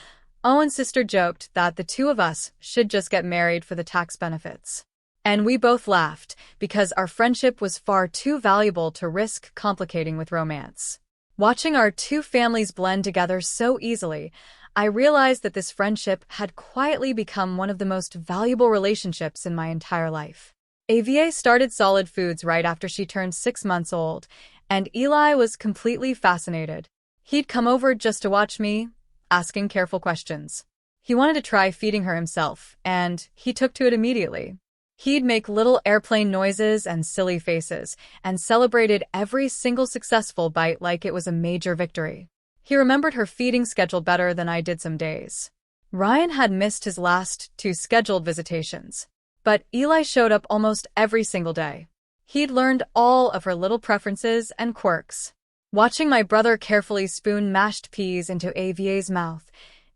A: Owen's sister joked that the 2 of us should just get married for the tax benefits. And we both laughed, because our friendship was far too valuable to risk complicating with romance. Watching our 2 families blend together so easily, I realized that this friendship had quietly become one of the most valuable relationships in my entire life. AVA started Solid Foods right after she turned 6 months old, and Eli was completely fascinated. He'd come over just to watch me, asking careful questions. He wanted to try feeding her himself, and he took to it immediately. He'd make little airplane noises and silly faces, and celebrated every single successful bite like it was a major victory. He remembered her feeding schedule better than I did some days. Ryan had missed his last 2 scheduled visitations, but Eli showed up almost every single day. He'd learned all of her little preferences and quirks. Watching my brother carefully spoon mashed peas into AVA's mouth,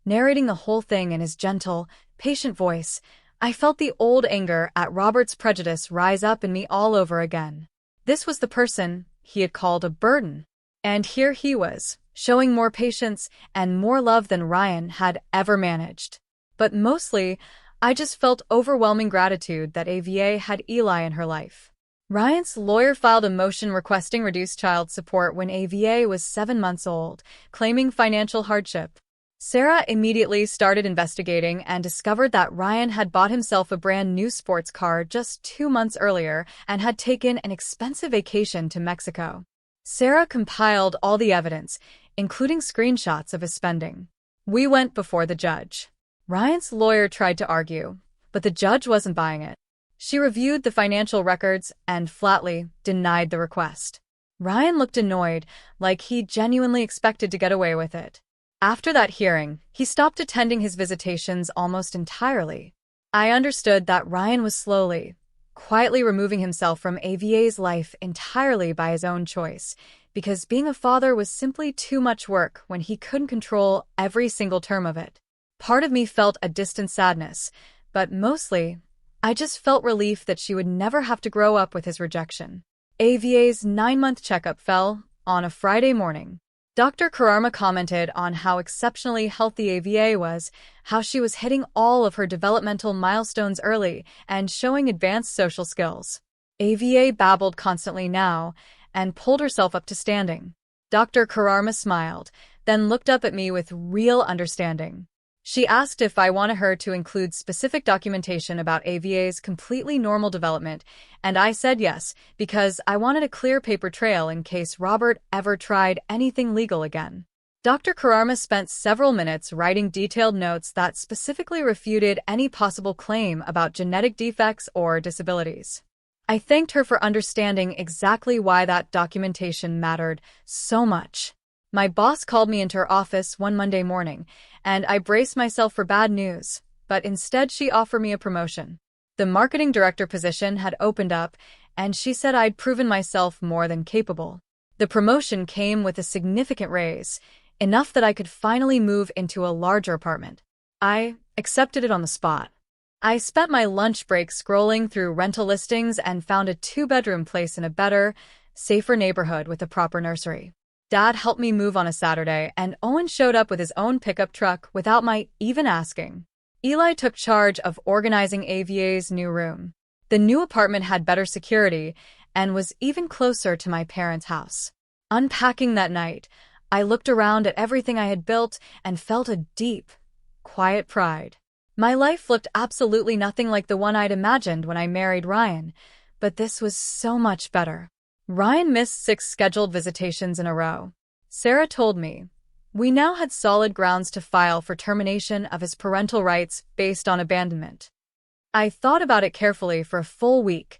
A: narrating the whole thing in his gentle, patient voice, I felt the old anger at Robert's prejudice rise up in me all over again. This was the person he had called a burden. And here he was, showing more patience and more love than Ryan had ever managed. But mostly, I just felt overwhelming gratitude that AVA had Eli in her life. Ryan's lawyer filed a motion requesting reduced child support when AVA was 7 months old, claiming financial hardship. Sarah immediately started investigating and discovered that Ryan had bought himself a brand new sports car just 2 months earlier and had taken an expensive vacation to Mexico. Sarah compiled all the evidence, including screenshots of his spending. We went before the judge. Ryan's lawyer tried to argue, but the judge wasn't buying it. She reviewed the financial records and flatly denied the request. Ryan looked annoyed, like he genuinely expected to get away with it. After that hearing, he stopped attending his visitations almost entirely. I understood that Ryan was slowly, quietly removing himself from AVA's life entirely by his own choice, because being a father was simply too much work when he couldn't control every single term of it. Part of me felt a distant sadness, but mostly, I just felt relief that she would never have to grow up with his rejection. AVA's 9-month checkup fell on a Friday morning. Dr. Kararma commented on how exceptionally healthy AVA was, how she was hitting all of her developmental milestones early and showing advanced social skills. AVA babbled constantly now and pulled herself up to standing. Dr. Kararma smiled, then looked up at me with real understanding. She asked if I wanted her to include specific documentation about AVA's completely normal development, and I said yes, because I wanted a clear paper trail in case Robert ever tried anything legal again. Dr. Kararma spent several minutes writing detailed notes that specifically refuted any possible claim about genetic defects or disabilities. I thanked her for understanding exactly why that documentation mattered so much. My boss called me into her office one Monday morning, and I braced myself for bad news, but instead she offered me a promotion. The marketing director position had opened up, and she said I'd proven myself more than capable. The promotion came with a significant raise, enough that I could finally move into a larger apartment. I accepted it on the spot. I spent my lunch break scrolling through rental listings and found a 2-bedroom place in a better, safer neighborhood with a proper nursery. Dad helped me move on a Saturday, and Owen showed up with his own pickup truck without my even asking. Eli took charge of organizing AVA's new room. The new apartment had better security and was even closer to my parents' house. Unpacking that night, I looked around at everything I had built and felt a deep, quiet pride. My life looked absolutely nothing like the one I'd imagined when I married Ryan, but this was so much better. Ryan missed 6 scheduled visitations in a row. Sarah told me, we now had solid grounds to file for termination of his parental rights based on abandonment. I thought about it carefully for a full week,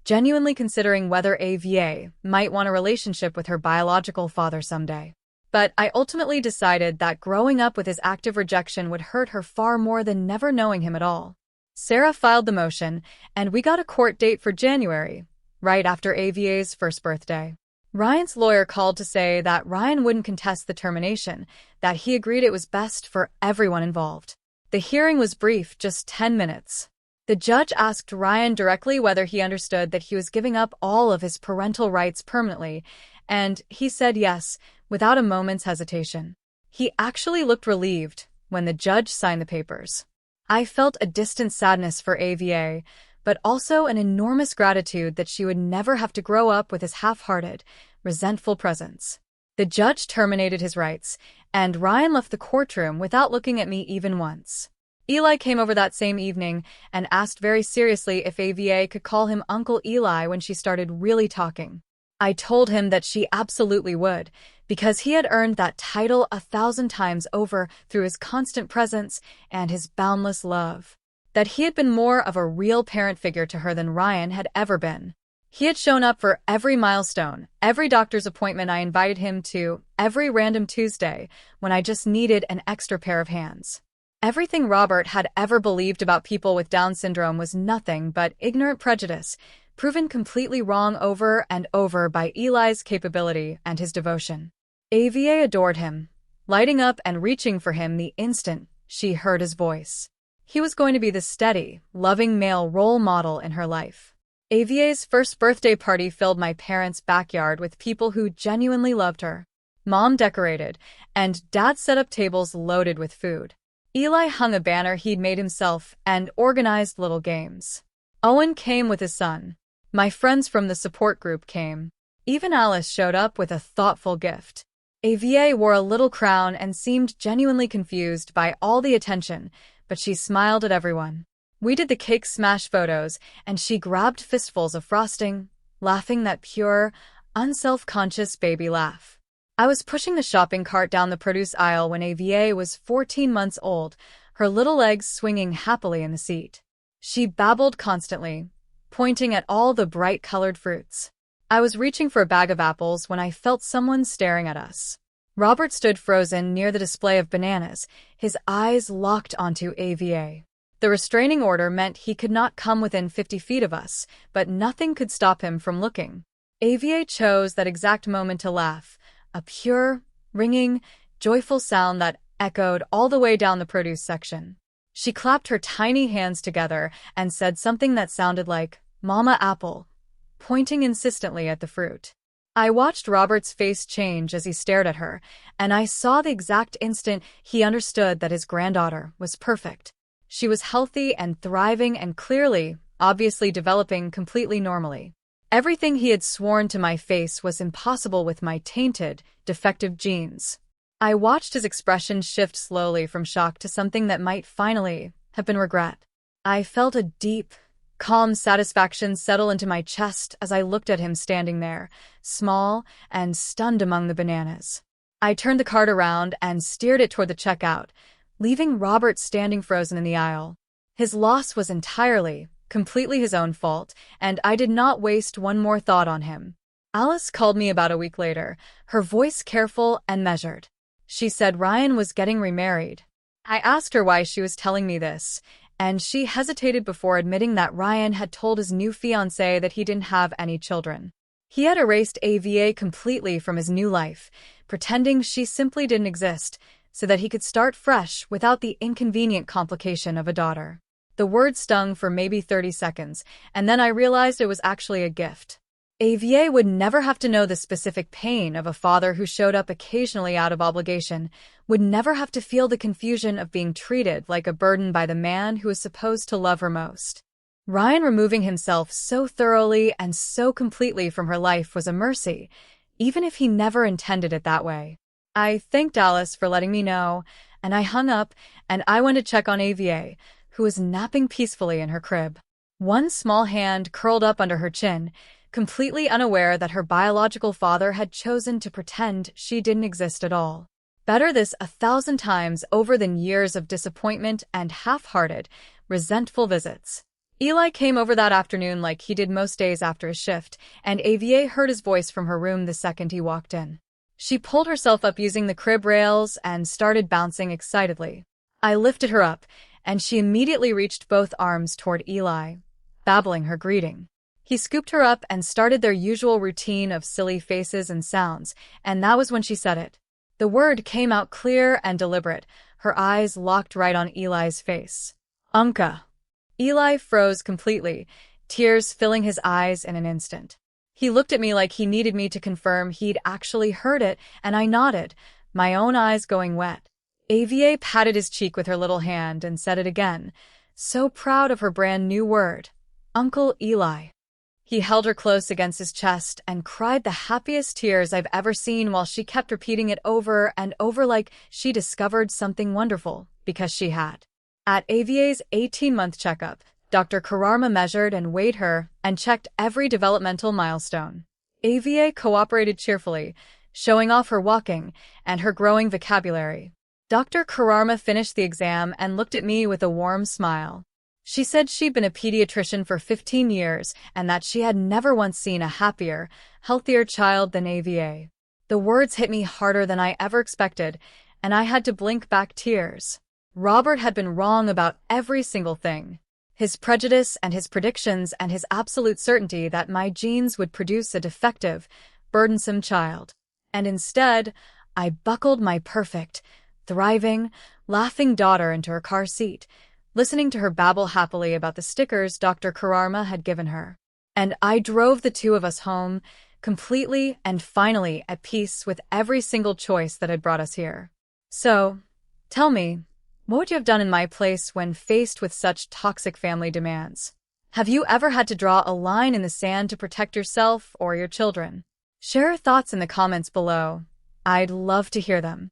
A: genuinely considering whether AVA might want a relationship with her biological father someday. But I ultimately decided that growing up with his active rejection would hurt her far more than never knowing him at all. Sarah filed the motion, and we got a court date for January, right after AVA's first birthday. Ryan's lawyer called to say that Ryan wouldn't contest the termination, that he agreed it was best for everyone involved. The hearing was brief, just 10 minutes. The judge asked Ryan directly whether he understood that he was giving up all of his parental rights permanently, and he said yes, without a moment's hesitation. He actually looked relieved when the judge signed the papers. I felt a distant sadness for AVA, but also an enormous gratitude that she would never have to grow up with his half-hearted, resentful presence. The judge terminated his rights, and Ryan left the courtroom without looking at me even once. Eli came over that same evening and asked very seriously if AVA could call him Uncle Eli when she started really talking. I told him that she absolutely would, because he had earned that title 1,000 times over through his constant presence and his boundless love. That he had been more of a real parent figure to her than Ryan had ever been. He had shown up for every milestone, every doctor's appointment I invited him to, every random Tuesday when I just needed an extra pair of hands. Everything Robert had ever believed about people with Down syndrome was nothing but ignorant prejudice, proven completely wrong over and over by Eli's capability and his devotion. AVA adored him, lighting up and reaching for him the instant she heard his voice. He was going to be the steady, loving male role model in her life. AVA's first birthday party filled my parents' backyard with people who genuinely loved her. Mom decorated, and Dad set up tables loaded with food. Eli hung a banner he'd made himself and organized little games. Owen came with his son. My friends from the support group came. Even Alice showed up with a thoughtful gift. AVA wore a little crown and seemed genuinely confused by all the attention, but she smiled at everyone. We did the cake smash photos, and she grabbed fistfuls of frosting, laughing that pure, unself-conscious baby laugh. I was pushing the shopping cart down the produce aisle when AVA was 14 months old, her little legs swinging happily in the seat. She babbled constantly, pointing at all the bright-colored fruits. I was reaching for a bag of apples when I felt someone staring at us. Robert stood frozen near the display of bananas, his eyes locked onto AVA. The restraining order meant he could not come within 50 feet of us, but nothing could stop him from looking. AVA chose that exact moment to laugh, a pure, ringing, joyful sound that echoed all the way down the produce section. She clapped her tiny hands together and said something that sounded like, "Mama Apple," pointing insistently at the fruit. I watched Robert's face change as he stared at her, and I saw the exact instant he understood that his granddaughter was perfect. She was healthy and thriving and clearly, obviously developing completely normally. Everything he had sworn to my face was impossible with my tainted, defective genes. I watched his expression shift slowly from shock to something that might finally have been regret. I felt a deep, calm satisfaction settle into my chest as I looked at him standing there, small and stunned among the bananas. I turned the cart around and steered it toward the checkout, leaving Robert standing frozen in the aisle. His loss was entirely, completely his own fault, and I did not waste one more thought on him. Alice called me about a week later, her voice careful and measured. She said Ryan was getting remarried. I asked her why she was telling me this, and she hesitated before admitting that Ryan had told his new fiancée that he didn't have any children. He had erased AVA completely from his new life, pretending she simply didn't exist, so that he could start fresh without the inconvenient complication of a daughter. The word stung for maybe 30 seconds, and then I realized it was actually a gift. AVA would never have to know the specific pain of a father who showed up occasionally out of obligation, would never have to feel the confusion of being treated like a burden by the man who was supposed to love her most. Ryan removing himself so thoroughly and so completely from her life was a mercy, even if he never intended it that way. I thanked Alice for letting me know, and I hung up, and I went to check on AVA, who was napping peacefully in her crib. One small hand curled up under her chin, completely unaware that her biological father had chosen to pretend she didn't exist at all. Better this 1,000 times over than years of disappointment and half-hearted, resentful visits. Eli came over that afternoon like he did most days after his shift, and AVA heard his voice from her room the second he walked in. She pulled herself up using the crib rails and started bouncing excitedly. I lifted her up, and she immediately reached both arms toward Eli, babbling her greeting. He scooped her up and started their usual routine of silly faces and sounds, and that was when she said it. The word came out clear and deliberate, her eyes locked right on Eli's face. Unca. Eli froze completely, tears filling his eyes in an instant. He looked at me like he needed me to confirm he'd actually heard it, and I nodded, my own eyes going wet. AVA patted his cheek with her little hand and said it again, so proud of her brand new word. Uncle Eli. He held her close against his chest and cried the happiest tears I've ever seen while she kept repeating it over and over like she discovered something wonderful, because she had. At AVA's 18-month checkup, Dr. Kararma measured and weighed her and checked every developmental milestone. AVA cooperated cheerfully, showing off her walking and her growing vocabulary. Dr. Kararma finished the exam and looked at me with a warm smile. She said she'd been a pediatrician for 15 years and that she had never once seen a happier, healthier child than AVA. The words hit me harder than I ever expected, and I had to blink back tears. Robert had been wrong about every single thing. His prejudice and his predictions and his absolute certainty that my genes would produce a defective, burdensome child. And instead, I buckled my perfect, thriving, laughing daughter into her car seat, listening to her babble happily about the stickers Dr. Kararma had given her. And I drove the two of us home, completely and finally at peace with every single choice that had brought us here. So, tell me, what would you have done in my place when faced with such toxic family demands? Have you ever had to draw a line in the sand to protect yourself or your children? Share your thoughts in the comments below. I'd love to hear them.